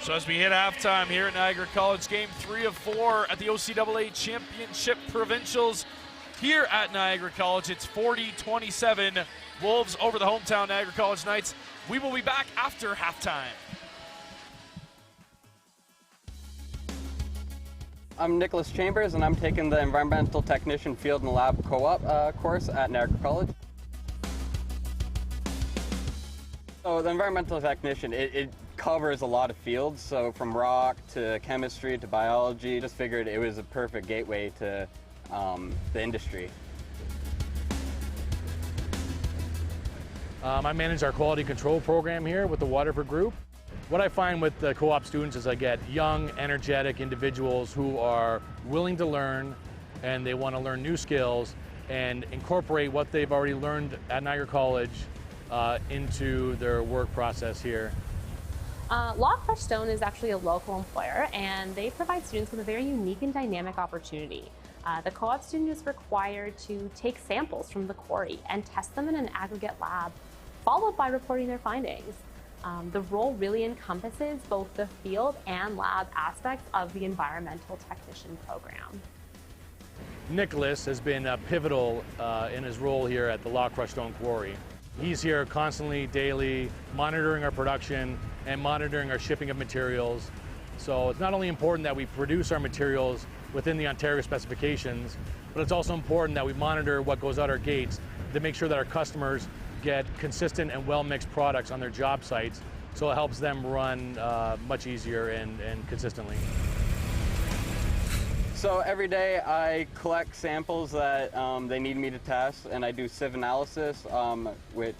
So as we hit halftime here at Niagara College, game 3 of 4 at the OCAA Championship Provincials here at Niagara College. It's 40-27, Wolves over the hometown Niagara College Knights. We will be back after halftime. I'm Nicholas Chambers, and I'm taking the Environmental Technician Field and Lab Co-op course at Niagara College. So the Environmental Technician, it covers a lot of fields, so from rock to chemistry to biology. Just figured it was a perfect gateway to the industry. I manage our quality control program here with the Waterford Group. What I find with the co-op students is I get young, energetic individuals who are willing to learn, and they want to learn new skills and incorporate what they've already learned at Niagara College into their work process here. Law Crush Stone is actually a local employer, and they provide students with a very unique and dynamic opportunity. The co-op student is required to take samples from the quarry and test them in an aggregate lab, followed by reporting their findings. The role really encompasses both the field and lab aspects of the environmental technician program. Nicholas has been pivotal in his role here at the Law Crush Stone Quarry. He's here constantly, daily, monitoring our production and monitoring our shipping of materials. So it's not only important that we produce our materials within the Ontario specifications, but it's also important that we monitor what goes out our gates to make sure that our customers get consistent and well-mixed products on their job sites so it helps them run much easier and consistently. So every day I collect samples that they need me to test, and I do sieve analysis, which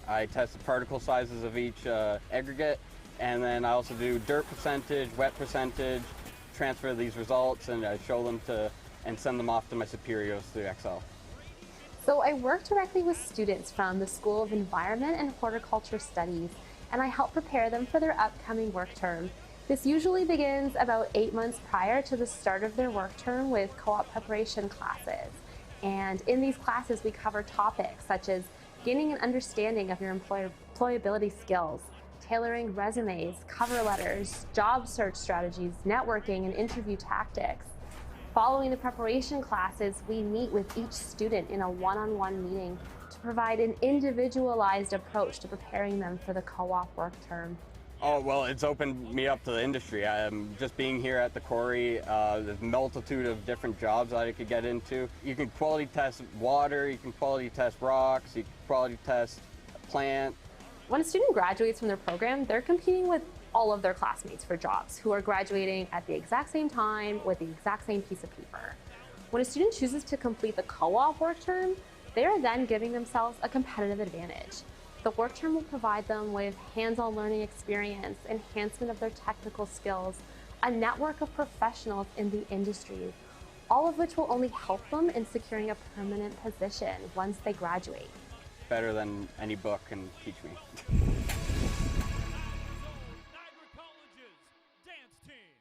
I test the particle sizes of each aggregate, and then I also do dirt percentage, wet percentage, transfer these results, and I show them to and send them off to my superiors through Excel. So I work directly with students from the School of Environment and Horticulture Studies, and I help prepare them for their upcoming work term. This usually begins about 8 months prior to the start of their work term with co-op preparation classes. And in these classes, we cover topics such as gaining an understanding of your employability skills, tailoring resumes, cover letters, job search strategies, networking, and interview tactics. Following the preparation classes, we meet with each student in a one-on-one meeting to provide an individualized approach to preparing them for the co-op work term. Oh, well, it's opened me up to the industry. Just being here at the quarry, there's a multitude of different jobs that I could get into. You can quality test water, you can quality test rocks, you can quality test a plant. When a student graduates from their program, they're competing with all of their classmates for jobs who are graduating at the exact same time with the exact same piece of paper. When a student chooses to complete the co-op work term, they are then giving themselves a competitive advantage. The work term will provide them with hands-on learning experience, enhancement of their technical skills, a network of professionals in the industry, all of which will only help them in securing a permanent position once they graduate. Better than any book can teach me. Niagara College's dance team.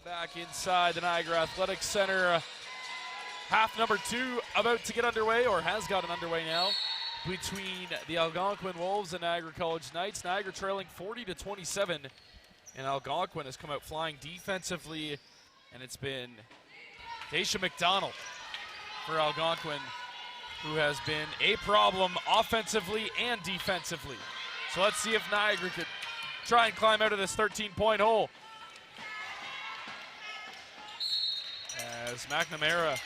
Back inside the Niagara Athletic Center. Half number 2 about to get underway, or has gotten underway now, between the Algonquin Wolves and Niagara College Knights. Niagara trailing 40-27, and Algonquin has come out flying defensively, and it's been Daisha McDonald for Algonquin, who has been a problem offensively and defensively. So let's see if Niagara could try and climb out of this 13-point hole. As McNamara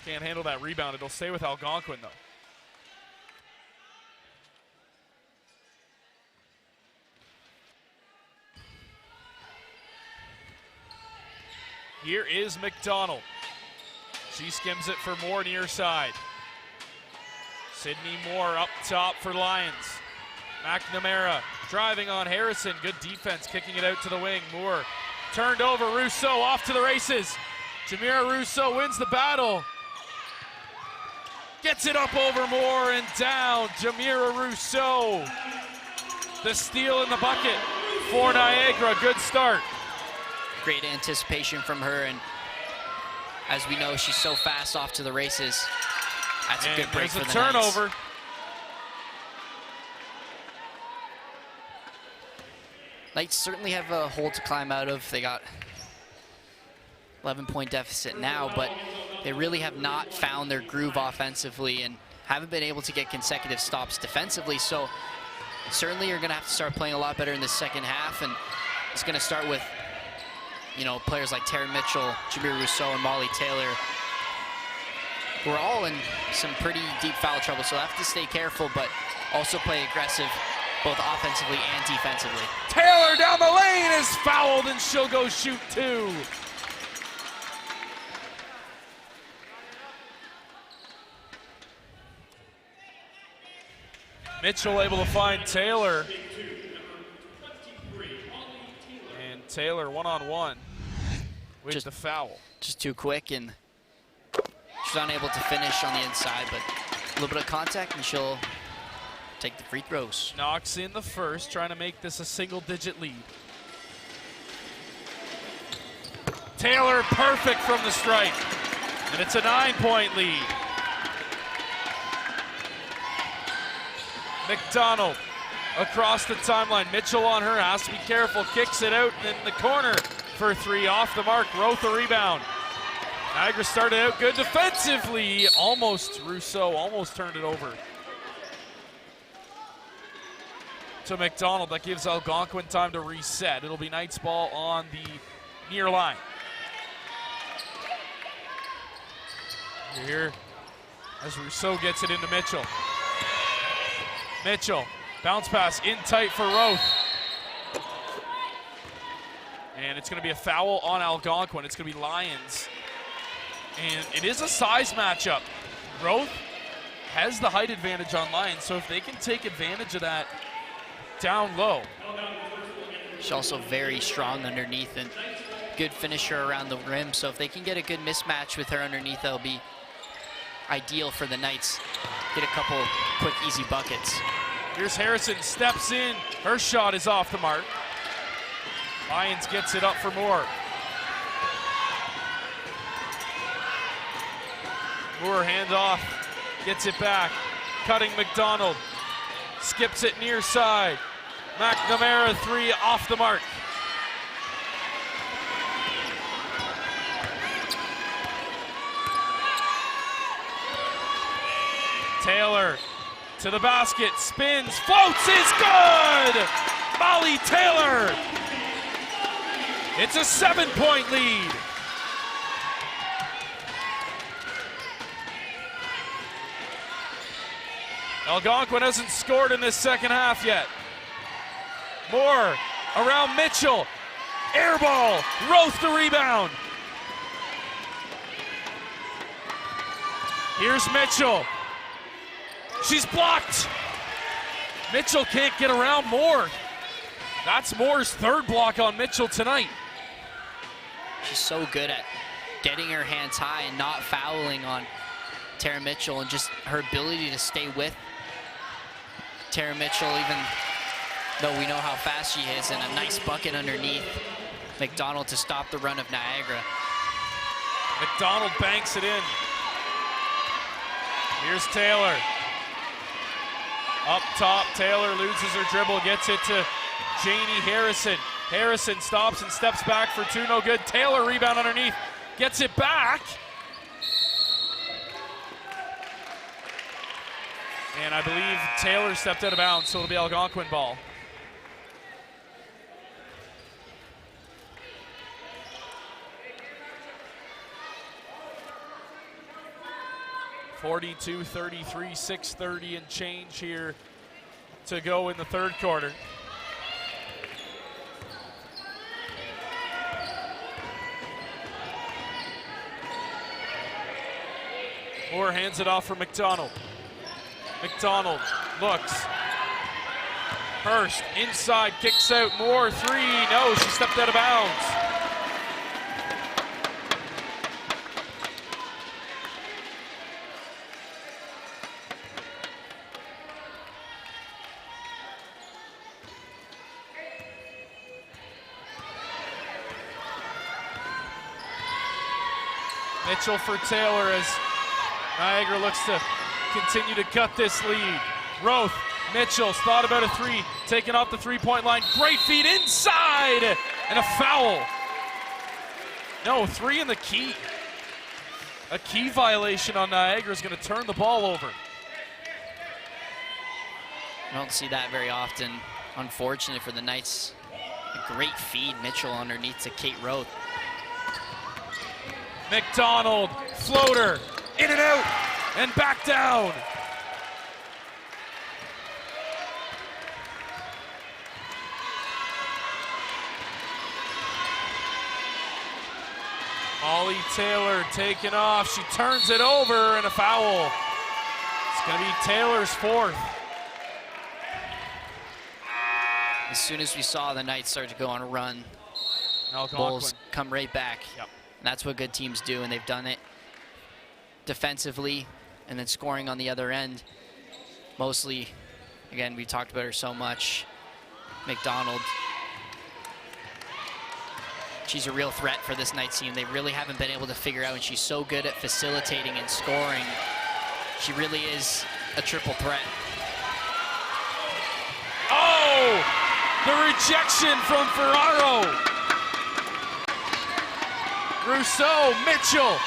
can't handle that rebound, it'll stay with Algonquin though. Here is McDonald. She skims it for Moore near side. Sydney Moore up top for Lions. McNamara driving on Harrison. Good defense, kicking it out to the wing. Moore turned over. Rousseau off to the races. Jamira Rousseau wins the battle. Gets it up over Moore and down. Jamira Rousseau. The steal in the bucket for Niagara. Good start. Great anticipation from her, and as we know, she's so fast off to the races. That's a good break for the Knights. There's a turnover. Knights certainly have a hole to climb out of. They got 11-point deficit now, but they really have not found their groove offensively and haven't been able to get consecutive stops defensively. So certainly you're going to have to start playing a lot better in the second half, and it's going to start with, you know, players like Tara Mitchell, Jamir Rousseau, and Molly Taylor, who are all in some pretty deep foul trouble. So they have to stay careful, but also play aggressive, both offensively and defensively. Taylor down the lane is fouled, and she'll go shoot 2. Mitchell able to find Taylor. And Taylor one-on-one with the foul. Just too quick, and she's unable to finish on the inside, but a little bit of contact and she'll take the free throws. Knocks in the first, trying to make this a single-digit lead. Taylor perfect from the strike, and it's a 9-point lead. McDonald across the timeline. Mitchell on her, has to be careful, kicks it out in the corner for 3, off the mark. Roth the rebound. Niagara started out good defensively. Rousseau almost turned it over to McDonald. That gives Algonquin time to reset. It'll be Knights ball on the near line. Here as Rousseau gets it into Mitchell. Mitchell, bounce pass in tight for Roth. And it's going to be a foul on Algonquin. It's going to be Lions. And it is a size matchup. Roth has the height advantage on Lions, so if they can take advantage of that down low. She's also very strong underneath and good finisher around the rim, so if they can get a good mismatch with her underneath, that'll be ideal for the Knights. Get a couple quick, easy buckets. Here's Harrison, steps in. Her shot is off the mark. Lions gets it up for Moore. Moore hand off, gets it back. Cutting McDonald, skips it near side. McNamara 3 off the mark. Taylor to the basket, spins, floats, is good! Molly Taylor! It's a 7-point lead. Algonquin hasn't scored in this second half yet. Moore around Mitchell. Air ball, Roth the rebound. Here's Mitchell. She's blocked. Mitchell can't get around Moore. That's Moore's 3rd block on Mitchell tonight. She's so good at getting her hands high and not fouling on Tara Mitchell, and just her ability to stay with Tara Mitchell, even though we know how fast she is, and a nice bucket underneath. McDonald to stop the run of Niagara. McDonald banks it in. Here's Taylor. Up top, Taylor loses her dribble, gets it to Janie Harrison. Harrison stops and steps back for two, no good. Taylor rebound underneath, gets it back. And I believe Taylor stepped out of bounds, so it'll be Algonquin ball. (42-33), 6:30 and change here to go in the third quarter. Moore hands it off for McDonald. McDonald looks. Hurst inside, kicks out. Moore, three. No, she stepped out of bounds. Mitchell for Taylor as Niagara looks to continue to cut this lead. Roth, Mitchell's thought about a three, taken off the three-point line. Great feed inside, and a foul. No, three in the key. A key violation on Niagara is going to turn the ball over. I don't see that very often. Unfortunate for the Knights. A great feed, Mitchell underneath to Kate Roth. McDonald, floater, in and out, and back down. Molly Taylor taken off, she turns it over, and a foul. It's gonna be Taylor's fourth. As soon as we saw the Knights start to go on a run, Algonquin. Bulls come right back. Yep. That's what good teams do, and they've done it defensively and then scoring on the other end. Mostly, again, we talked about her so much. McDonald. She's a real threat for this Knights team. They really haven't been able to figure out, and she's so good at facilitating and scoring. She really is a triple threat. Oh! The rejection from Ferraro. Rousseau, Mitchell,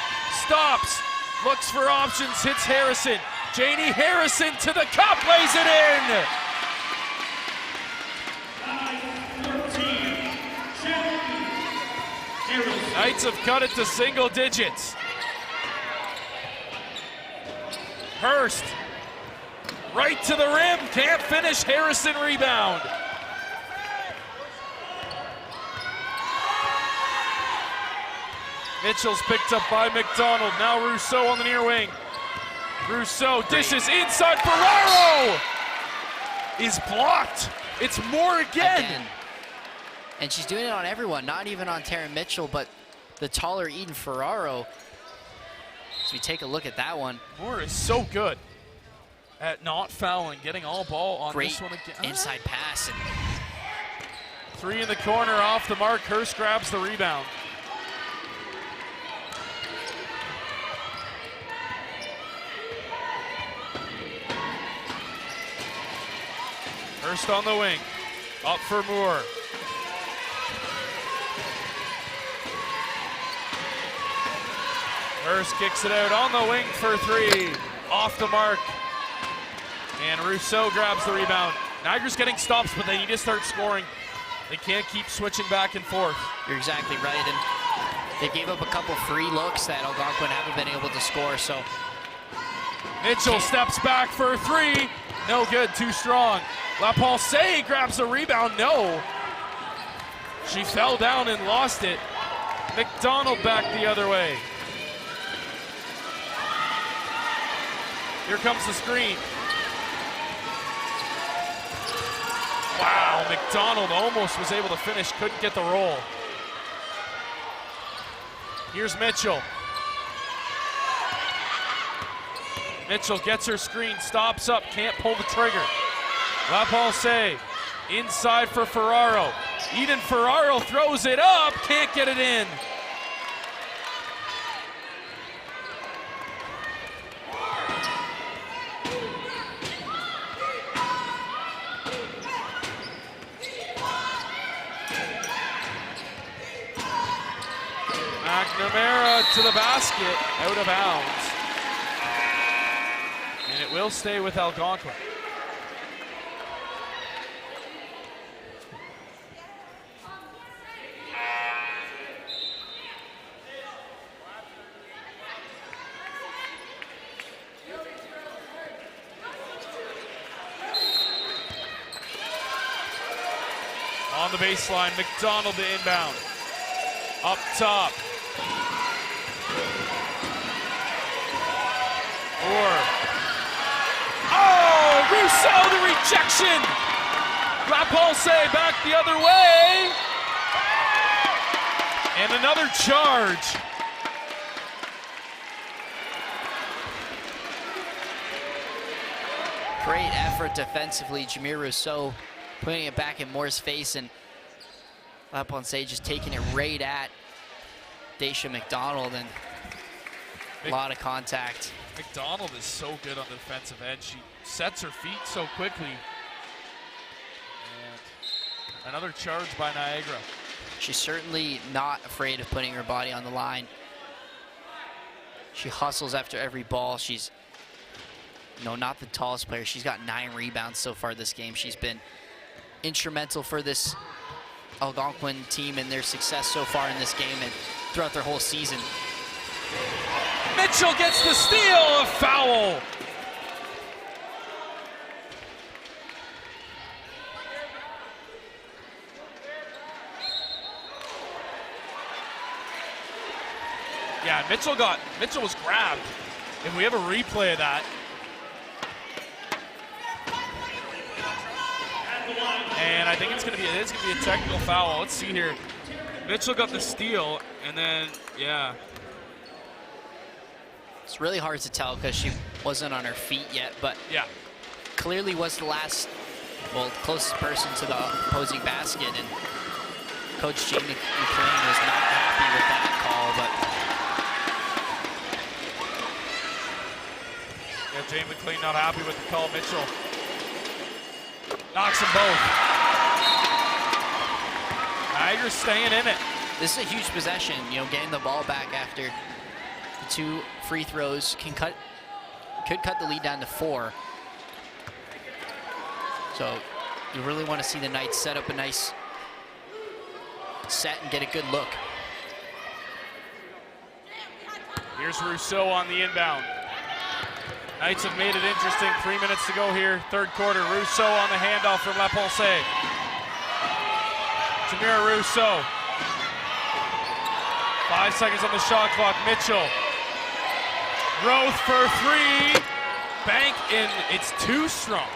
stops, looks for options, hits Harrison. Janie Harrison to the cup, lays it in! Knights have cut it to single digits. Hurst, right to the rim, can't finish, Harrison rebound. Mitchell's picked up by McDonald. Now Rousseau on the near wing. Rousseau dishes inside. Ferraro is blocked. It's Moore again. And she's doing it on everyone, not even on Taryn Mitchell, but the taller Eden Ferraro. So we take a look at that one. Moore is so good at not fouling, getting all ball on Great this one again. Inside pass. And three in the corner off the mark. Hurst grabs the rebound. Hurst on the wing, up for Moore. Hurst kicks it out on the wing for three, off the mark. And Rousseau grabs the rebound. Niagara's getting stops, but they need to start scoring. They can't keep switching back and forth. You're exactly right, and they gave up a couple free looks that Algonquin haven't been able to score, so. Mitchell steps back for three, no good, too strong. LaPulse grabs a rebound, no. She fell down and lost it. McDonald back the other way. Here comes the screen. Wow, McDonald almost was able to finish, couldn't get the roll. Here's Mitchell. Mitchell gets her screen, stops up, can't pull the trigger. LaPulse inside for Ferraro. Eden Ferraro throws it up, can't get it in. McNamara to the basket, out of bounds. And it will stay with Algonquin. On the baseline, McDonald to inbound. Up top. Oh, Rousseau, the rejection. Lapulse back the other way. And another charge. Great effort defensively. Jameer Rousseau putting it back in Moore's face, and Lapulse just taking it right at Daisha McDonald, and a lot of contact. McDonald is so good on the defensive end. She sets her feet so quickly. And another charge by Niagara. She's certainly not afraid of putting her body on the line. She hustles after every ball. She's, not the tallest player. She's got 9 rebounds so far this game. She's been instrumental for this Algonquin team and their success so far in this game and throughout their whole season. Mitchell gets the steal, a foul. Yeah, Mitchell was grabbed. If we have a replay of that. And I think it's gonna be a technical foul. Let's see here. Mitchell got the steal, and then, yeah. It's really hard to tell because she wasn't on her feet yet, but yeah, clearly was the closest person to the opposing basket, and Coach Jamie McLean was not happy with that call, but yeah, Jamie McLean not happy with the call. Mitchell knocks them both. Niagara's staying in it. This is a huge possession, getting the ball back after the 2 free throws could cut the lead down to 4. So you really want to see the Knights set up a nice set and get a good look. Here's Rousseau on the inbound. Knights have made it interesting. 3 minutes to go here, third quarter. Rousseau on the handoff from Lapulse. Jamira Rousseau. 5 seconds on the shot clock. Mitchell. Roth for 3. Bank in. It's too strong.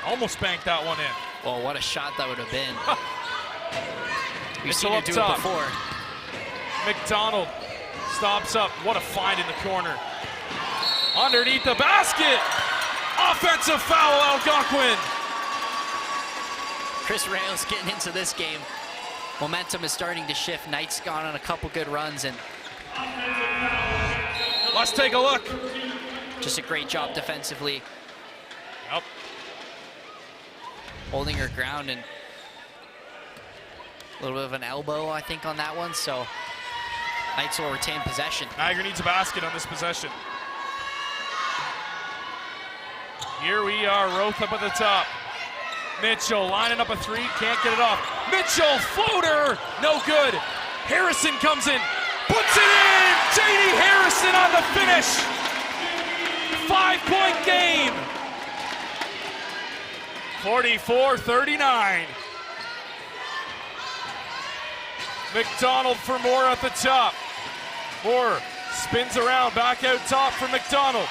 Almost banked that one in. Well, what a shot that would have been. We've Mitchell seen her up do top. it before. McDonald stops up. What a find in the corner. Underneath the basket. Offensive foul, Algonquin. Chris Rayos getting into this game. Momentum is starting to shift. Knights gone on a couple good runs, and let's take a look. Just a great job defensively. Yep. Holding her ground, and a little bit of an elbow, I think, on that one. So Knights will retain possession. Niagara needs a basket on this possession. Here we are, Roth up at the top. Mitchell lining up a 3, can't get it off. Mitchell, floater, no good. Harrison comes in, puts it in! J.D. Harrison on the finish. 5-point game. 44-39. McDonald for Moore at the top. Moore spins around, back out top for McDonald.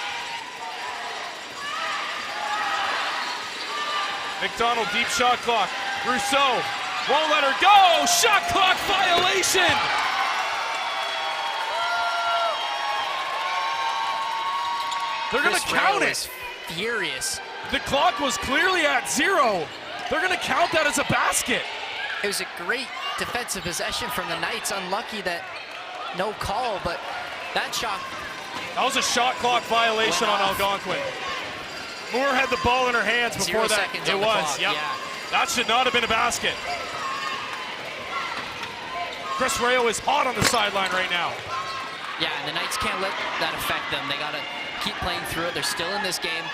McDonald, deep shot clock. Rousseau won't let her go. Shot clock violation. They're going to count it. Furious. The clock was clearly at 0. They're going to count that as a basket. It was a great defensive possession from the Knights. Unlucky that no call, but that shot. That was a shot clock violation on Algonquin. Moore had the ball in her hands before 0 that. seconds It on the was, clock, yep. yeah. That should not have been a basket. Chris Rayo is hot on the sideline right now. Yeah, and the Knights can't let that affect them. They got to keep playing through it. They're still in this game.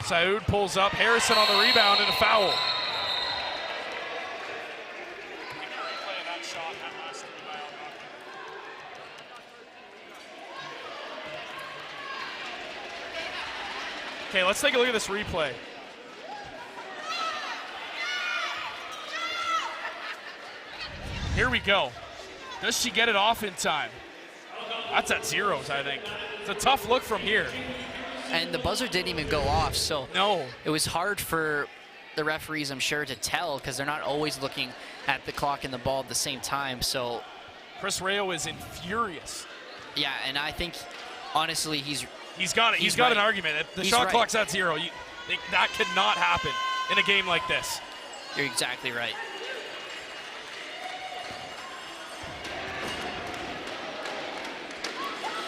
Saud pulls up. Harrison on the rebound and a foul. Okay, let's take a look at this replay. Here we go. Does she get it off in time? That's at zeros, I think. It's a tough look from here. And the buzzer didn't even go off, so no, it was hard for the referees, I'm sure, to tell because they're not always looking at the clock and the ball at the same time. So Chris Rayo is furious. Yeah, and I think, honestly, he's got it. He's got right. an argument. The He's shot right. clock's at zero. That could not happen in a game like this. You're exactly right.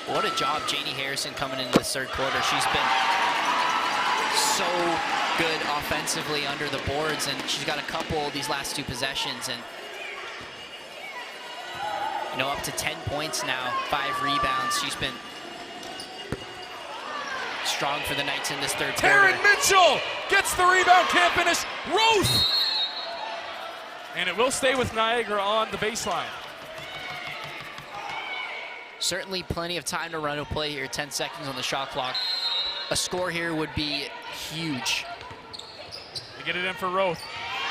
What a job Janie Harrison coming into this third quarter. She's been so good offensively under the boards, and she's got a couple these last two possessions, and up to 10 points now, 5 rebounds. She's been strong for the Knights in this third quarter. Taryn Mitchell gets the rebound, can't finish. Roth! And it will stay with Niagara on the baseline. Certainly plenty of time to run a play here, 10 seconds on the shot clock. A score here would be huge. They get it in for Roth.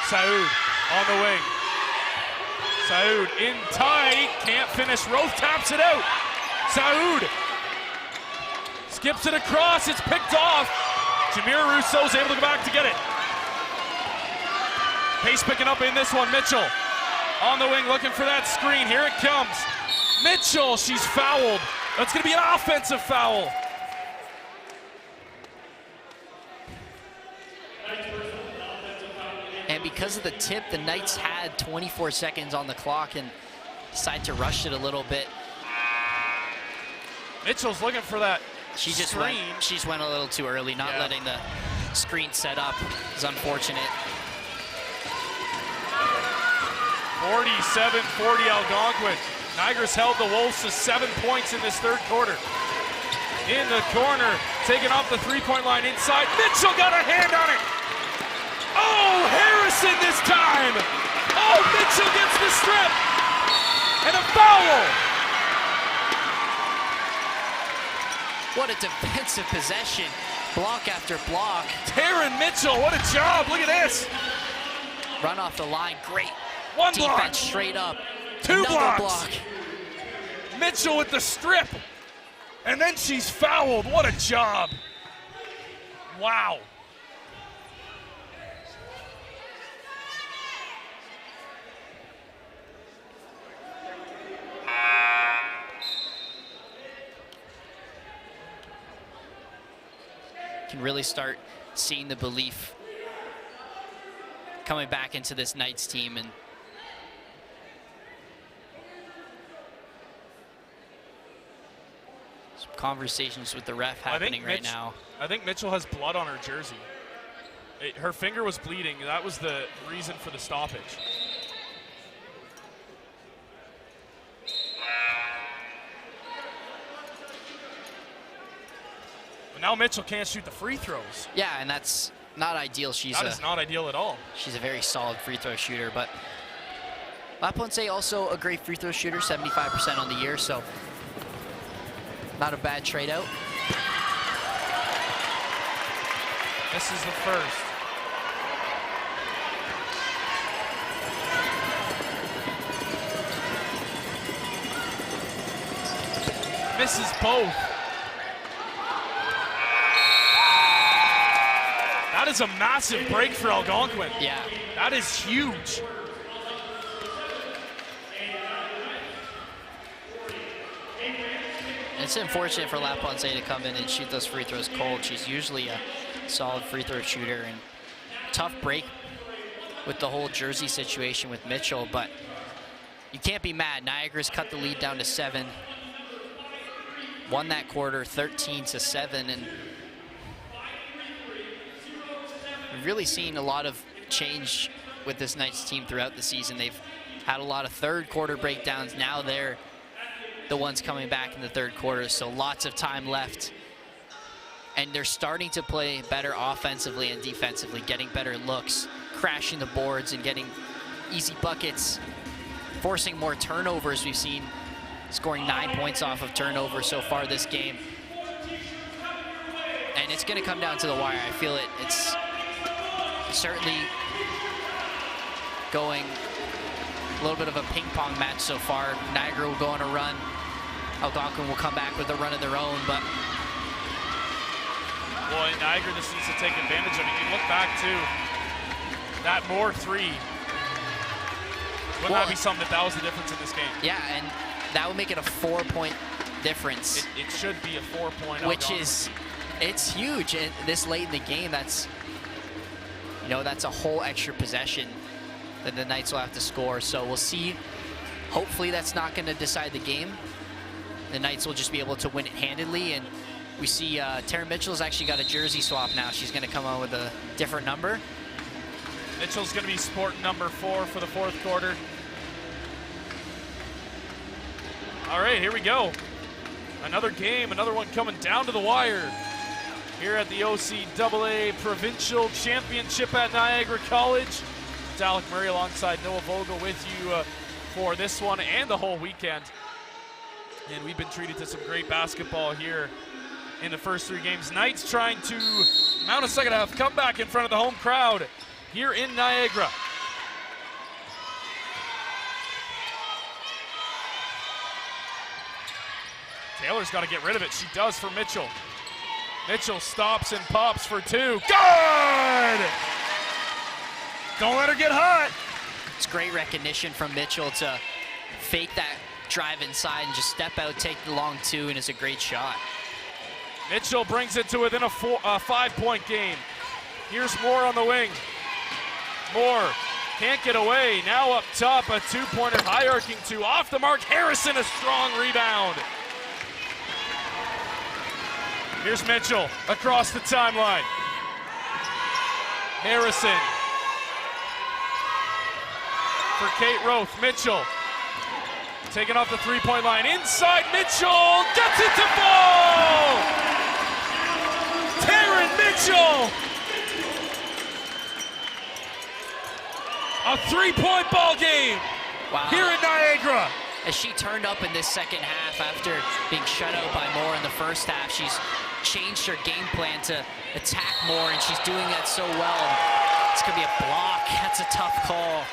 Saud on the wing. Saud in tight, can't finish. Roth taps it out. Saud skips it across, it's picked off. Jamira Rousseau's able to go back to get it. Pace picking up in this one. Mitchell on the wing looking for that screen. Here it comes. Mitchell, she's fouled. That's going to be an offensive foul. And because of the tip, the Knights had 24 seconds on the clock and decided to rush it a little bit. Mitchell's looking for that She just screen. went a little too early, not letting the screen set up. It's unfortunate. 47-40 Algonquin. Niagara's held the Wolves to 7 points in this third quarter. In the corner, taking off the three-point line inside. Mitchell got a hand on it. Oh, Harrison this time. Oh, Mitchell gets the strip. And a foul. What a defensive possession. Block after block. Taryn Mitchell, what a job. Look at this. Run off the line, great. One Defense block. straight up. Two Another blocks. block. Mitchell with the strip. And then she's fouled. What a job. Wow. Can really start seeing the belief coming back into this Knights team, and some conversations with the ref happening right now. I think Mitchell has blood on her jersey. Her finger was bleeding. That was the reason for the stoppage. But now Mitchell can't shoot the free throws. Yeah, and that's not ideal. That is not ideal at all. She's a very solid free throw shooter, but La Ponce also a great free throw shooter, 75% on the year, so not a bad trade out. This is the first. Misses both. That is a massive break for Algonquin. Yeah. That is huge. It's unfortunate for La Ponce to come in and shoot those free throws cold. She's usually a solid free throw shooter, and tough break with the whole jersey situation with Mitchell, but you can't be mad. Niagara's cut the lead down to 7. Won that quarter 13-7, and we've really seen a lot of change with this Knights team throughout the season. They've had a lot of third quarter breakdowns. Now they're the ones coming back in the third quarter, so lots of time left. And they're starting to play better offensively and defensively, getting better looks, crashing the boards and getting easy buckets, forcing more turnovers. We've seen scoring 9 points off of turnovers so far this game. And it's going to come down to the wire. I feel it. It's certainly going a little bit of a ping pong match so far. Niagara will go on a run. Algonquin will come back with a run of their own, but boy, Niagara just needs to take advantage of it. You look back to that Moore 3. Wouldn't that be something that was the difference in this game? Yeah, and that would make it a 4-point difference. It should be a 4-point. Which is, it's huge. And this late in the game, that's, you know, that's a whole extra possession that the Knights will have to score. So we'll see. Hopefully that's not going to decide the game. The Knights will just be able to win it handedly. And we see Tara Mitchell's actually got a jersey swap now. She's going to come on with a different number. Mitchell's going to be sporting number 4 for the fourth quarter. All right, here we go. Another game, another one coming down to the wire here at the OCAA Provincial Championship at Niagara College. It's Alec Murray alongside Noah Vogel with you for this one and the whole weekend. And we've been treated to some great basketball here in the first 3 games. Knights trying to mount a second half comeback in front of the home crowd here in Niagara. Taylor's got to get rid of it. She does for Mitchell. Mitchell stops and pops for 2. Good! Don't let her get hot. It's great recognition from Mitchell to fake that drive inside and just step out, take the long 2, and it's a great shot. Mitchell brings it to within a 5-point game. Here's Moore on the wing. Moore can't get away. Now up top, a 2-pointer, high arcing 2. Off the mark, Harrison, a strong rebound. Here's Mitchell across the timeline. Harrison for Kate Roth. Mitchell taking off the 3-point line. Inside, Mitchell gets it to fall! Taryn Mitchell! A 3-point ball game here in Niagara. As she turned up in this second half after being shut out by Moore in the first half, she's changed her game plan to attack Moore, and she's doing that so well. It's going to be a block. That's a tough call.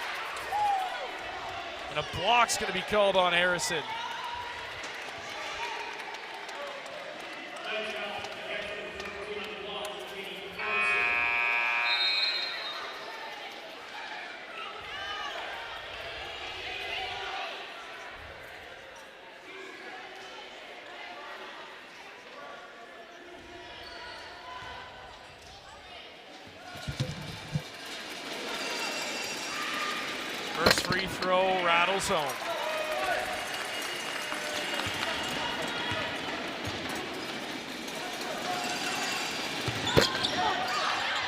And a block's going to be called on Harrison. First free throw rattles home.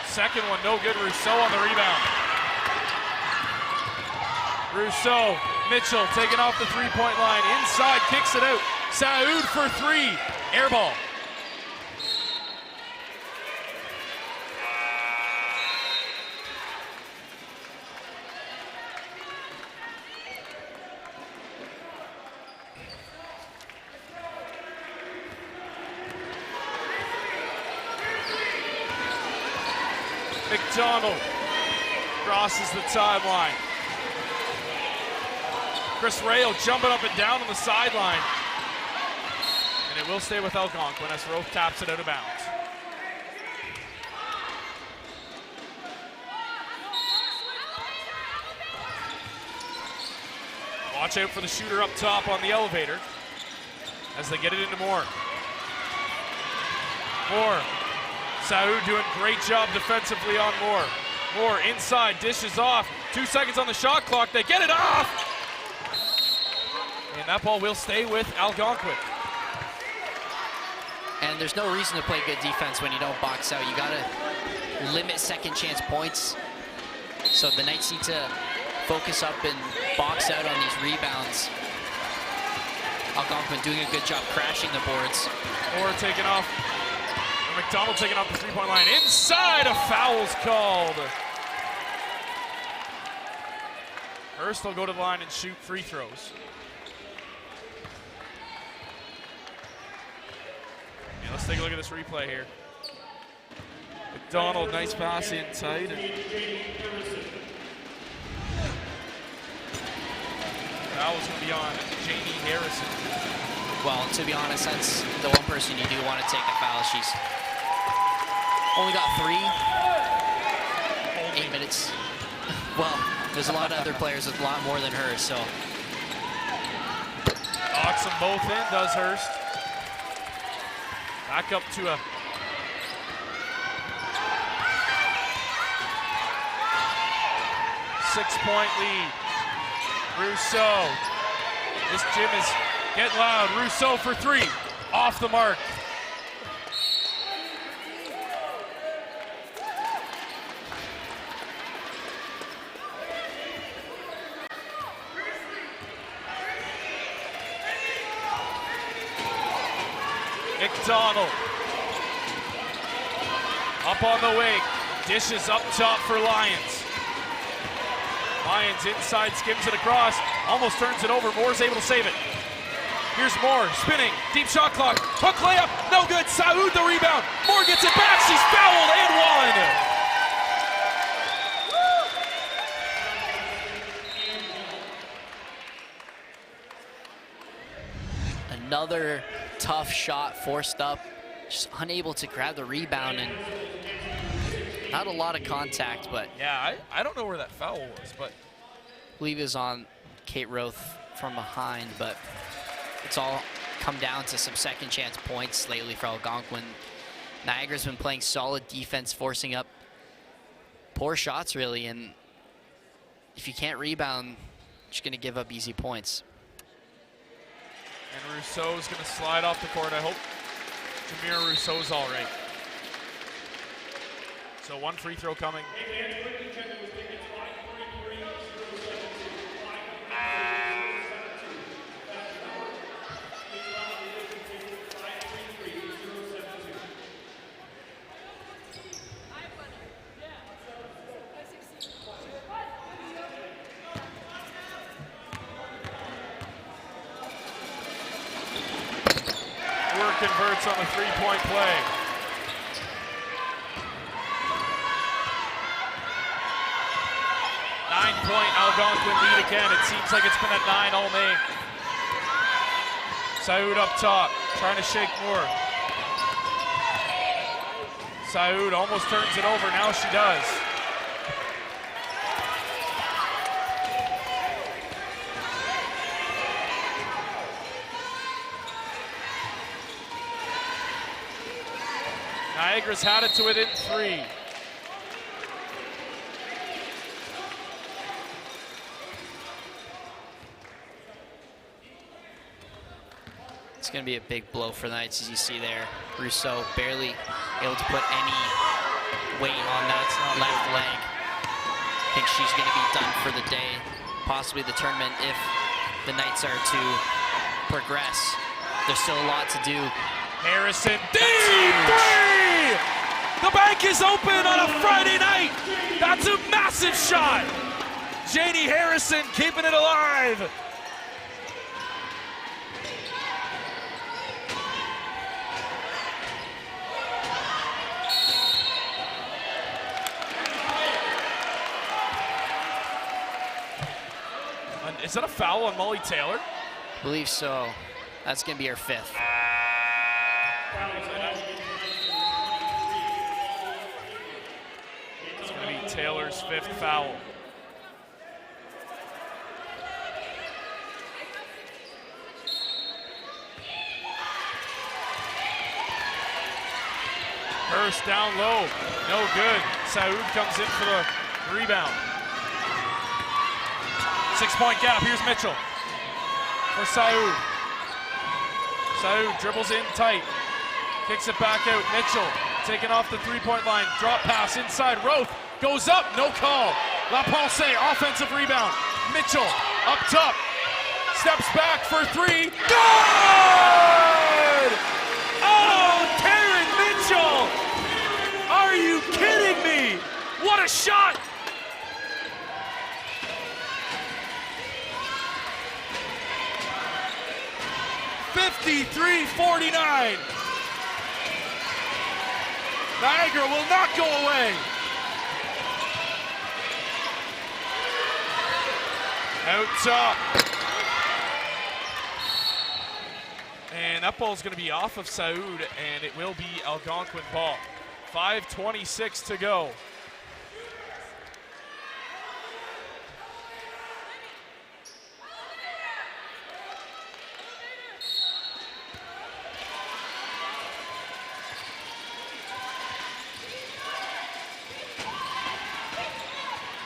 Second one, no good. Rousseau on the rebound. Rousseau, Mitchell taking off the 3-point line. Inside, kicks it out. Saoud for 3. Air ball. McDonald crosses the timeline. Chris Rayo jumping up and down on the sideline. And it will stay with Algonquin as Roth taps it out of bounds. Watch out for the shooter up top on the elevator as they get it into Moore. Moore. Saoud doing a great job defensively on Moore. Moore inside, dishes off. 2 seconds on the shot clock. They get it off. And that ball will stay with Algonquin. And there's no reason to play good defense when you don't box out. You gotta limit second chance points. So the Knights need to focus up and box out on these rebounds. Algonquin doing a good job crashing the boards. Moore taking off. McDonald taking off the three-point line. Inside, a foul's called. Hurst will go to the line and shoot free throws. Yeah, let's take a look at this replay here. McDonald, nice pass inside. Foul's going to be on Janie Harrison. Well, to be honest, that's the one person you do want to take a foul. She's only got 3. 8 minutes. Well, there's a lot of other players with a lot more than her, so. Knocks them both in, does Hurst. Back up to a 6-point lead. Rousseau. This gym is getting loud. Rousseau for 3. Off the mark. McDonald. Up on the wing. Dishes up top for Lions. Lions inside, skims it across, almost turns it over. Moore's able to save it. Here's Moore, spinning, deep shot clock, hook layup, no good. Saoud the rebound. Moore gets it back, she's fouled and one. Another tough shot forced up, just unable to grab the rebound, and not a lot of contact, but Yeah, I don't know where that foul was, but I believe it was on Kate Roth from behind, but it's all come down to some second chance points lately for Algonquin. Niagara's been playing solid defense, forcing up poor shots really, and if you can't rebound, you're just gonna give up easy points. and Rousseau's gonna slide off the court. I hope Jameer Rousseau's all right. So 1 free throw coming. Converts on the three-point play. Nine-point Algonquin lead again. It seems like it's been at 9 all May. Saoud up top, trying to shake Moore. Saoud almost turns it over. Now she does. Niagara's had it to within 3. It's going to be a big blow for the Knights, as you see there. Rousseau barely able to put any weight on that left leg. I think she's going to be done for the day, possibly the tournament if the Knights are to progress. There's still a lot to do. Harrison, deep 3! The bank is open on a Friday night. That's a massive shot. Janie Harrison keeping it alive. Is that a foul on Molly Taylor? I believe so. That's going to be her 5th. It's going to be Taylor's 5th foul. Hurst down low, no good. Saoud comes in for the Rebound. 6-point gap. Here's Mitchell for Saoud. Saoud dribbles in tight. Kicks it back out. Mitchell taken off the 3-point line. Drop pass inside. Roth goes up. No call. LaPense, offensive rebound. Mitchell up top. Steps back for 3. Good! Oh, Taryn Mitchell! Are you kidding me? What a shot! $53-49. Niagara will not go away. Out top. And that ball's going to be off of Saoud, and it will be Algonquin ball. 5:26 to go.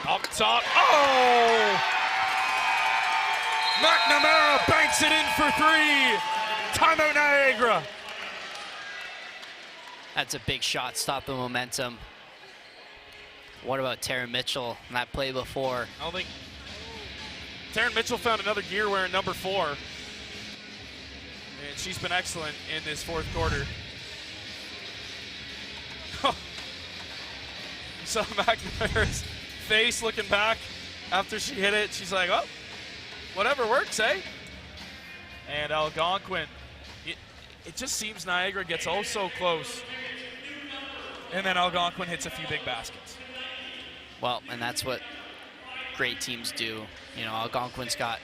Up top. Oh! McNamara banks it in for 3. Timeout Niagara. That's a big shot, stop the momentum. What about Taryn Mitchell in that play before? I don't think Taryn Mitchell found another gear wearing number 4. And she's been excellent in this fourth quarter. You saw McNamara's face looking back after she hit it. She's like, oh, whatever works, eh? And Algonquin, it just seems Niagara gets oh so close. And then Algonquin hits a few big baskets. Well, and that's what great teams do. You know, Algonquin's got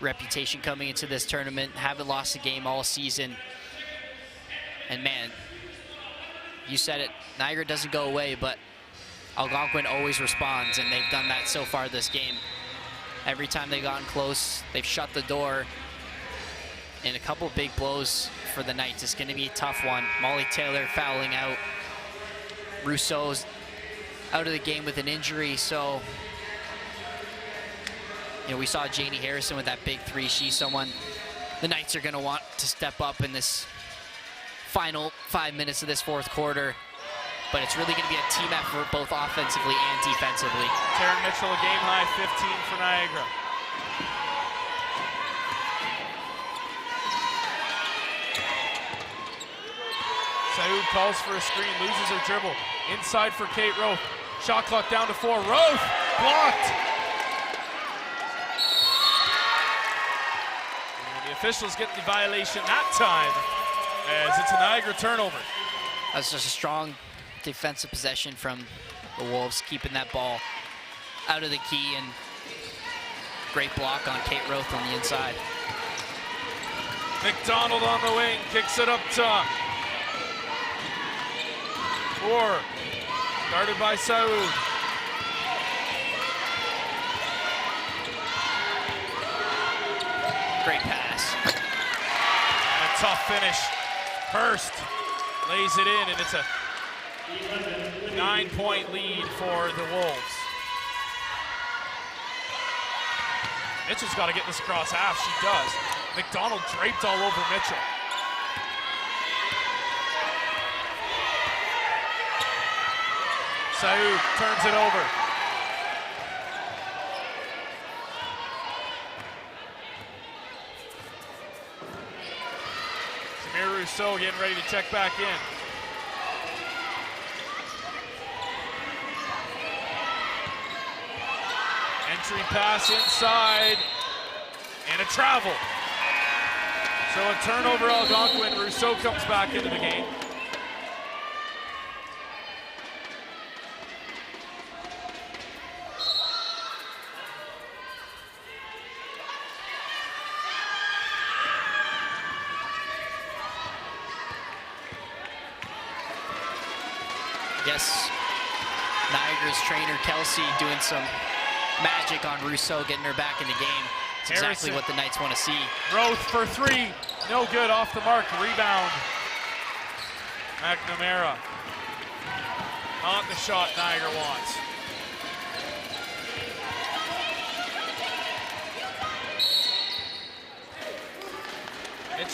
reputation coming into this tournament, haven't lost a game all season. And man, you said it, Niagara doesn't go away, but Algonquin always responds, and they've done that so far this game. Every time they've gotten close, they've shut the door. And a couple big blows for the Knights. It's going to be a tough one. Molly Taylor fouling out. Rousseau's out of the game with an injury, so you know, we saw Janie Harrison with that big 3. She's someone the Knights are going to want to step up in this final 5 minutes of this fourth quarter. But it's really going to be a team effort both offensively and defensively. Taryn Mitchell, a game high 15 for Niagara. Saoud calls for a screen, loses her dribble. Inside for Kate Roth. Shot clock down to 4. Roth blocked. And the officials get the violation that time as it's a Niagara turnover. That's just a strong defensive possession from the Wolves, keeping that ball out of the key, and great block on Kate Roth on the inside. McDonald on the wing, kicks it up top. 4, guarded by Saoud. Great pass. And a tough finish. Hurst lays it in, and it's a 9-point lead for the Wolves. Mitchell's got to get this across half. She does. McDonald draped all over Mitchell. Saoud turns it over. Samir Rousseau getting ready to check back in. Entry pass inside, and a travel. So a turnover, Algonquin. Rousseau comes back into the game. Yes, Niagara's trainer Kelsey doing some magic on Rousseau, getting her back in the game. It's exactly Harrison. what the Knights want to see. Roth for 3, no good, off the mark, rebound. McNamara, not the shot Niagara wants.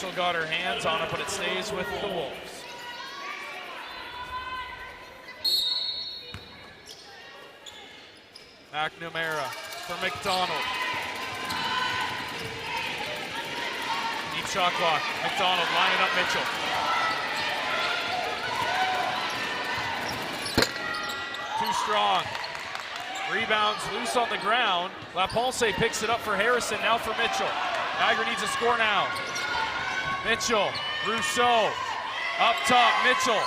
Mitchell got her hands on it, but it stays with the Wolves. McNamara for McDonald. Deep shot clock. McDonald lining up Mitchell. Too strong. Rebounds loose on the ground. LaPonce picks it up for Harrison, now for Mitchell. Niagara needs a score now. Mitchell, Rousseau, up top, Mitchell.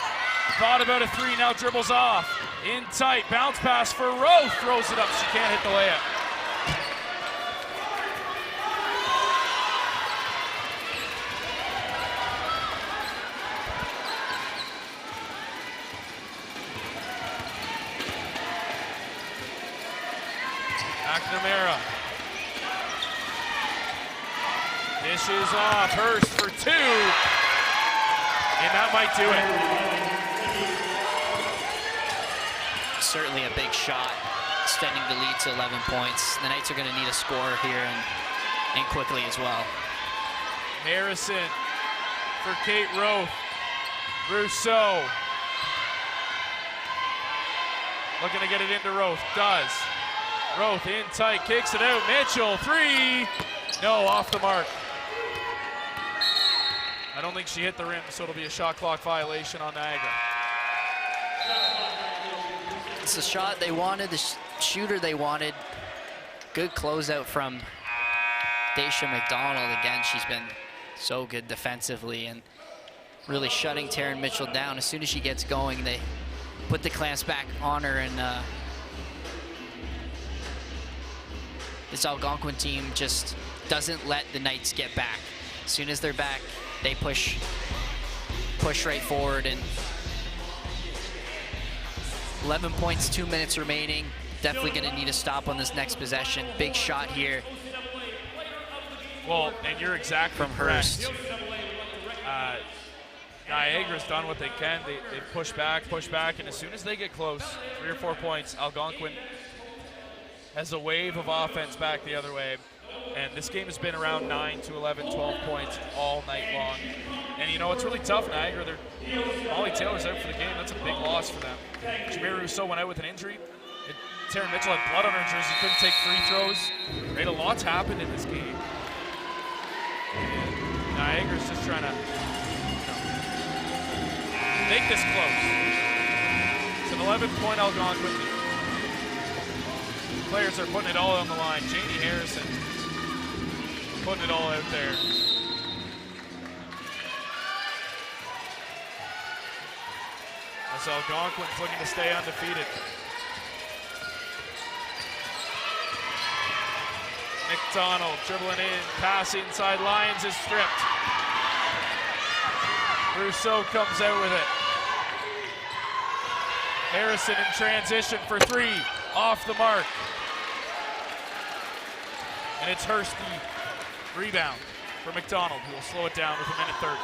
Thought about a three, now dribbles off. In tight, bounce pass for Rowe, throws it up, she can't hit the layup. McNamara. Dishes off, Hurst for two. And that might do it. Certainly a big shot, extending the lead to 11 points. The Knights are going to need a score here and quickly as well. Harrison for Kate Roth. Rousseau. Looking to get it into Roth, does. Roth in tight, kicks it out. Mitchell, three. No, off the mark. I don't think she hit the rim, so it'll be a shot clock violation on Niagara. It's the shot they wanted, the shooter they wanted. Good closeout from Daisha McDonald. Again, she's been so good defensively and really shutting Taryn Mitchell down. As soon as she gets going, they put the clamps back on her, and this Algonquin team just doesn't let the Knights get back. As soon as they're back, they push right forward. And 11 points, 2 minutes remaining. Definitely going to need a stop on this next possession. Big shot here. Well, and you're exactly from Hurst. Niagara's done what they can. They push back, and as soon as they get close, 3 or 4 points, Algonquin has a wave of offense back the other way. And this game has been around 9 to 11, 12 points all night long. And you know, it's really tough, Niagara. Molly Taylor's out for the game. That's a big loss for them. Jameer Rousseau went out with an injury. Taryn Mitchell had blood on her jersey, couldn't take free throws. Right, a lot's happened in this game. And Niagara's just trying to make this close. It's an 11-point Algonquin lead. Players are putting it all on the line. Janie Harrison putting it all out there. As Algonquin's looking to stay undefeated. McDonald dribbling in, pass inside, Lyons is stripped. Rousseau comes out with it. Harrison in transition for three, off the mark. And it's Hurst, the rebound for McDonald, who will slow it down with 1:30.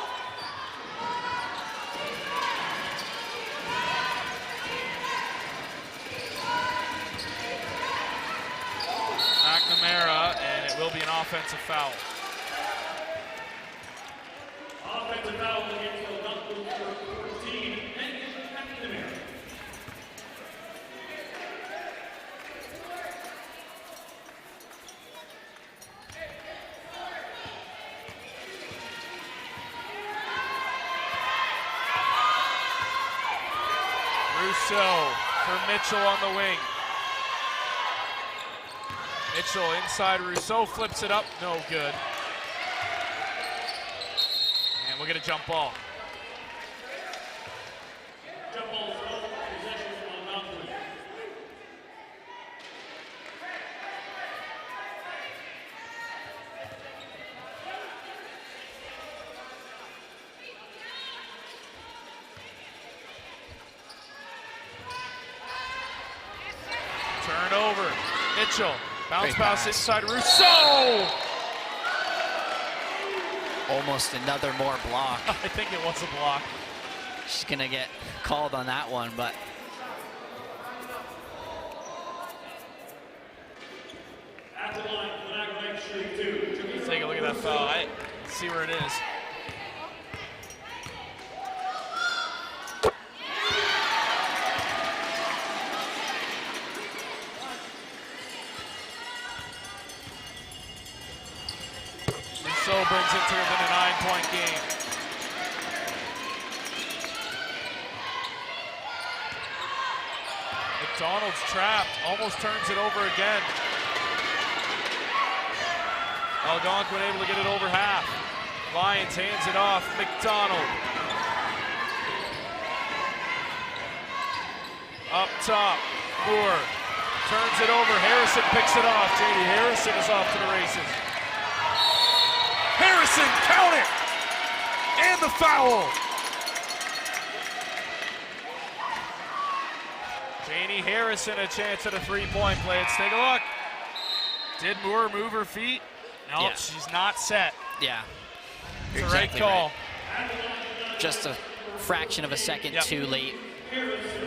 McNamara, and it will be an offensive foul. Offensive foul against Algonquin number 14, McNamara. Rousseau for Mitchell on the wing. Mitchell inside, Rousseau flips it up, no good. And we'll get a jump ball. Jump ball, possession on Algonquin. Turnover, Mitchell. Bounce pass inside, Rousseau! Almost another more block. I think it was a block. She's going to get called on that one, but Let's take a look at that foul. I see where it is. So brings it to within a 9-point game. McDonald's trapped, almost turns it over again. Algonquin able to get it over half. Lions hands it off, McDonald. Up top, Moore turns it over, Harrison picks it off. JD Harrison is off to the races. Harrison, count it! And the foul! Janie Harrison a chance at a three-point play. Let's take a look. Did Moore move her feet? No, Yeah. She's not set. Yeah. It's You're the right exactly call. right. Just a fraction of a second Yep. too late.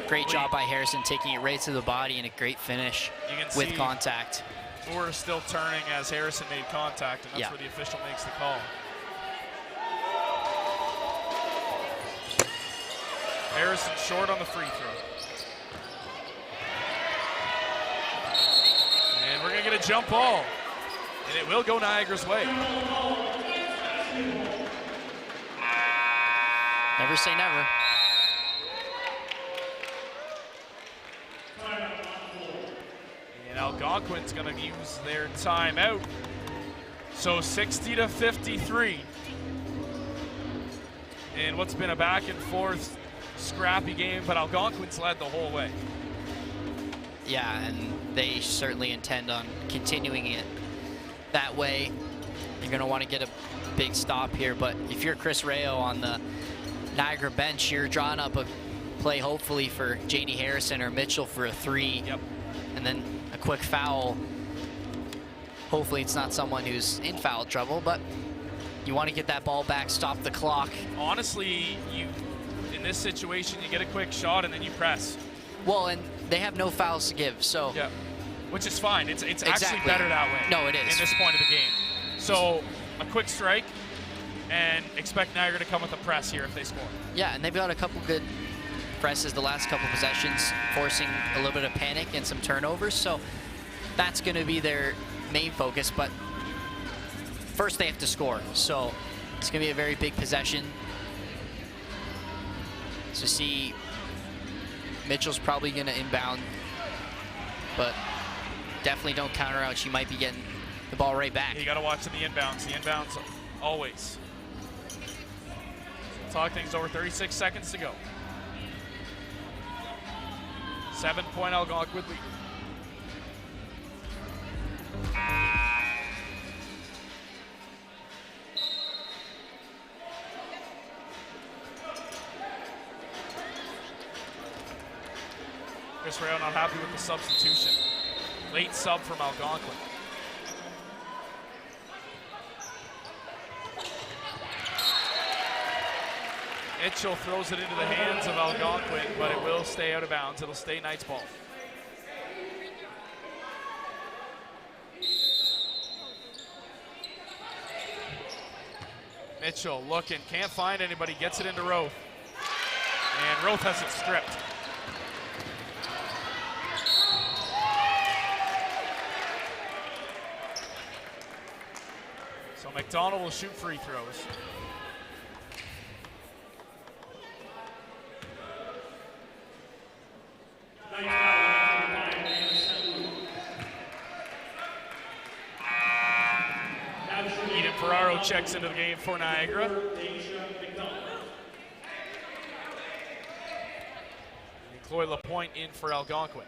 Great job by Harrison, taking it right to the body, and a great finish You can with see contact. Moore is still turning as Harrison made contact, and that's Yeah. where the official makes the call. Harrison short on the free throw. And we're going to get a jump ball. And it will go Niagara's way. Never say never. And Algonquin's going to use their timeout. So 60-53. And what's been a back and forth scrappy game, but Algonquin's led the whole way. Yeah, and they certainly intend on continuing it that way. You're going to want to get a big stop here, but if you're Chris Rayo on the Niagara bench, you're drawing up a play hopefully for Janie Harrison or Mitchell for a three. Yep. And then a quick foul. Hopefully it's not someone who's in foul trouble, but you want to get that ball back, stop the clock. Honestly, in this situation, you get a quick shot and then you press. Well, and they have no fouls to give, so. Yeah, which is fine. It's actually Exactly. better that way. No, it is. In this point of the game. So a quick strike and expect Niagara to come with a press here if they score. Yeah, and they've got a couple good presses the last couple possessions, forcing a little bit of panic and some turnovers, so that's going to be their main focus, but first they have to score, so it's going to be a very big possession. So see, Mitchell's probably going to inbound, but definitely don't counter out. She might be getting the ball right back. You got to watch the inbounds. The inbounds always. Talk things over, 36 seconds to go. 7-point Algonquin lead. Chris Rayo not happy with the substitution. Late sub from Algonquin. Mitchell throws it into the hands of Algonquin, but it will stay out of bounds. It'll stay Knights ball. Mitchell looking, can't find anybody, gets it into Roth. And Roth has it stripped. So McDonald will shoot free throws. Eden Ferraro checks into the game for Niagara. And Chloe Lapointe in for Algonquin.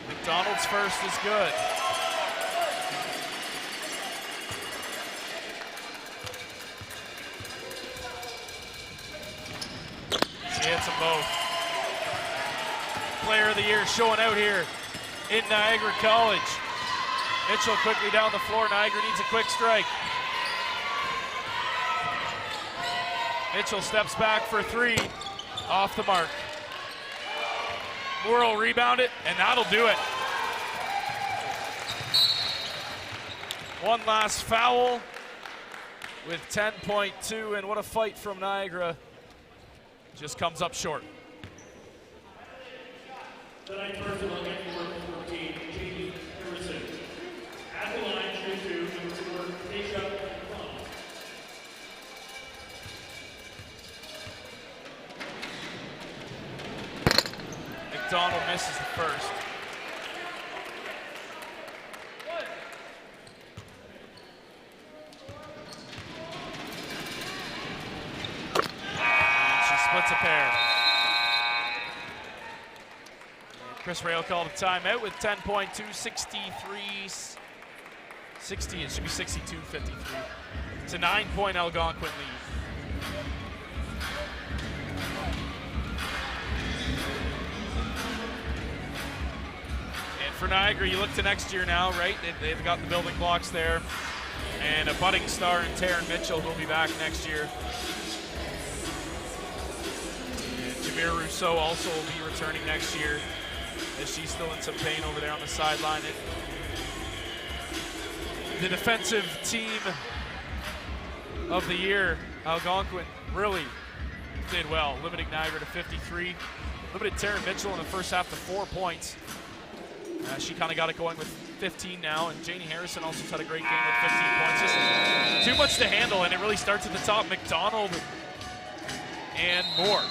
McDonald's first is good. She hits them both. Player of the year showing out here in Niagara College. Mitchell quickly down the floor. Niagara needs a quick strike. Mitchell steps back for three. Off the mark. Moore will rebound it, and that'll do it. One last foul with 10.2, and what a fight from Niagara. Just comes up short. McDonald misses the first. And she splits a pair. Chris Rail called a timeout with 10.2, 60, it should be 62-53. It's a 9-point Algonquin lead. And for Niagara, you look to next year now, right? They've got the building blocks there. And a budding star in Taryn Mitchell, who'll be back next year. And Jameer Rousseau also will be returning next year, as she's still in some pain over there on the sideline. The defensive team of the year, Algonquin, really did well, limiting Niagara to 53. Limited Taryn Mitchell in the first half to 4 points. She kind of got it going with 15 now, and Janie Harrison also had a great game with 15 points. Just too much to handle, and it really starts at the top. McDonald and Moore.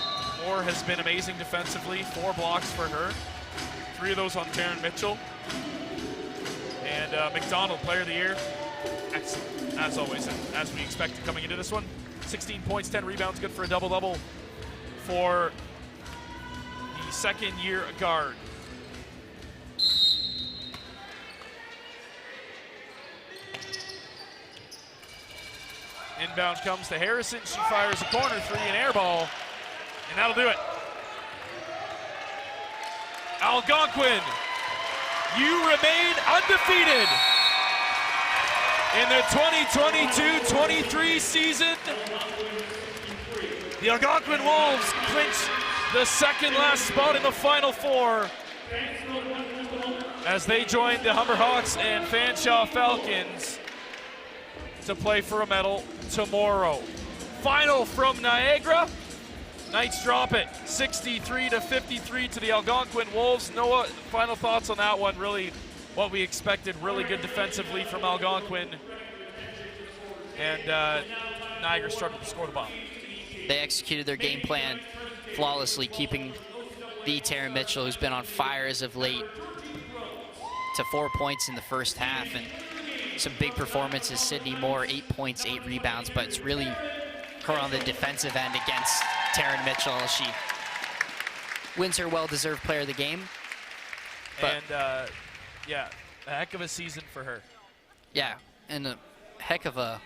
Moore has been amazing defensively, 4 blocks for her. 3 of those on Taryn Mitchell. And McDonald, player of the year, excellent, as always, and as we expected coming into this one. 16 points, 10 rebounds, good for a double-double for the second-year guard. Inbound comes to Harrison. She fires a corner 3, an air ball, and that'll do it. Algonquin, you remain undefeated in the 2022-23 season. The Algonquin Wolves clinch the second last spot in the Final Four as they join the Humber Hawks and Fanshawe Falcons to play for a medal tomorrow. Final from Niagara. Knights drop it 63-53 to the Algonquin Wolves. Noah, final thoughts on that one? Really what we expected, really good defensively from Algonquin. And Niagara struggled to score the ball. They executed their game plan flawlessly, keeping the Taryn Mitchell, who's been on fire as of late, to 4 points in the first half. And some big performances. Sydney Moore, 8 points, 8 rebounds, but it's really her on the defensive end against Taryn Mitchell. She wins her well-deserved player of the game. But and yeah, a heck of a season for her. Yeah, and a heck of a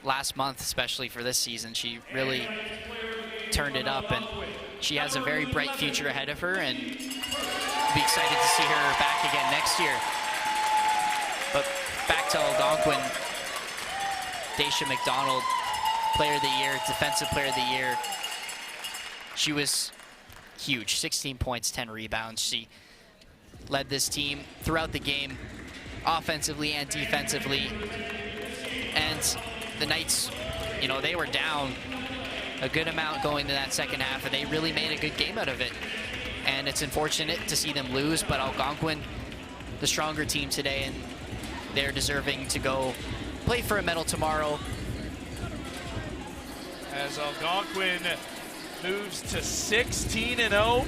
last month, especially for this season. She really turned it up, and she has a very bright future ahead of her, and be excited to see her back again next year. But back to Algonquin, Daisha McDonald, player of the year, defensive player of the year. She was huge, 16 points, 10 rebounds. She led this team throughout the game, offensively and defensively. And the Knights, you know, they were down a good amount going to that second half, and they really made a good game out of it. And it's unfortunate to see them lose, but Algonquin, the stronger team today, and they're deserving to go play for a medal tomorrow. As Algonquin moves to 16-0,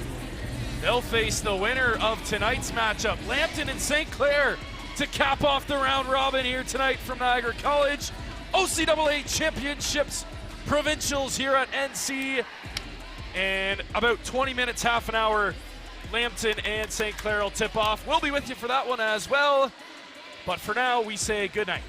they'll face the winner of tonight's matchup, Lambton and St. Clair, to cap off the round robin here tonight from Niagara College. OCAA Championships Provincials here at NC. And about 20 minutes, half an hour, Lambton and St. Clair will tip off. We'll be with you for that one as well. But for now, we say good night.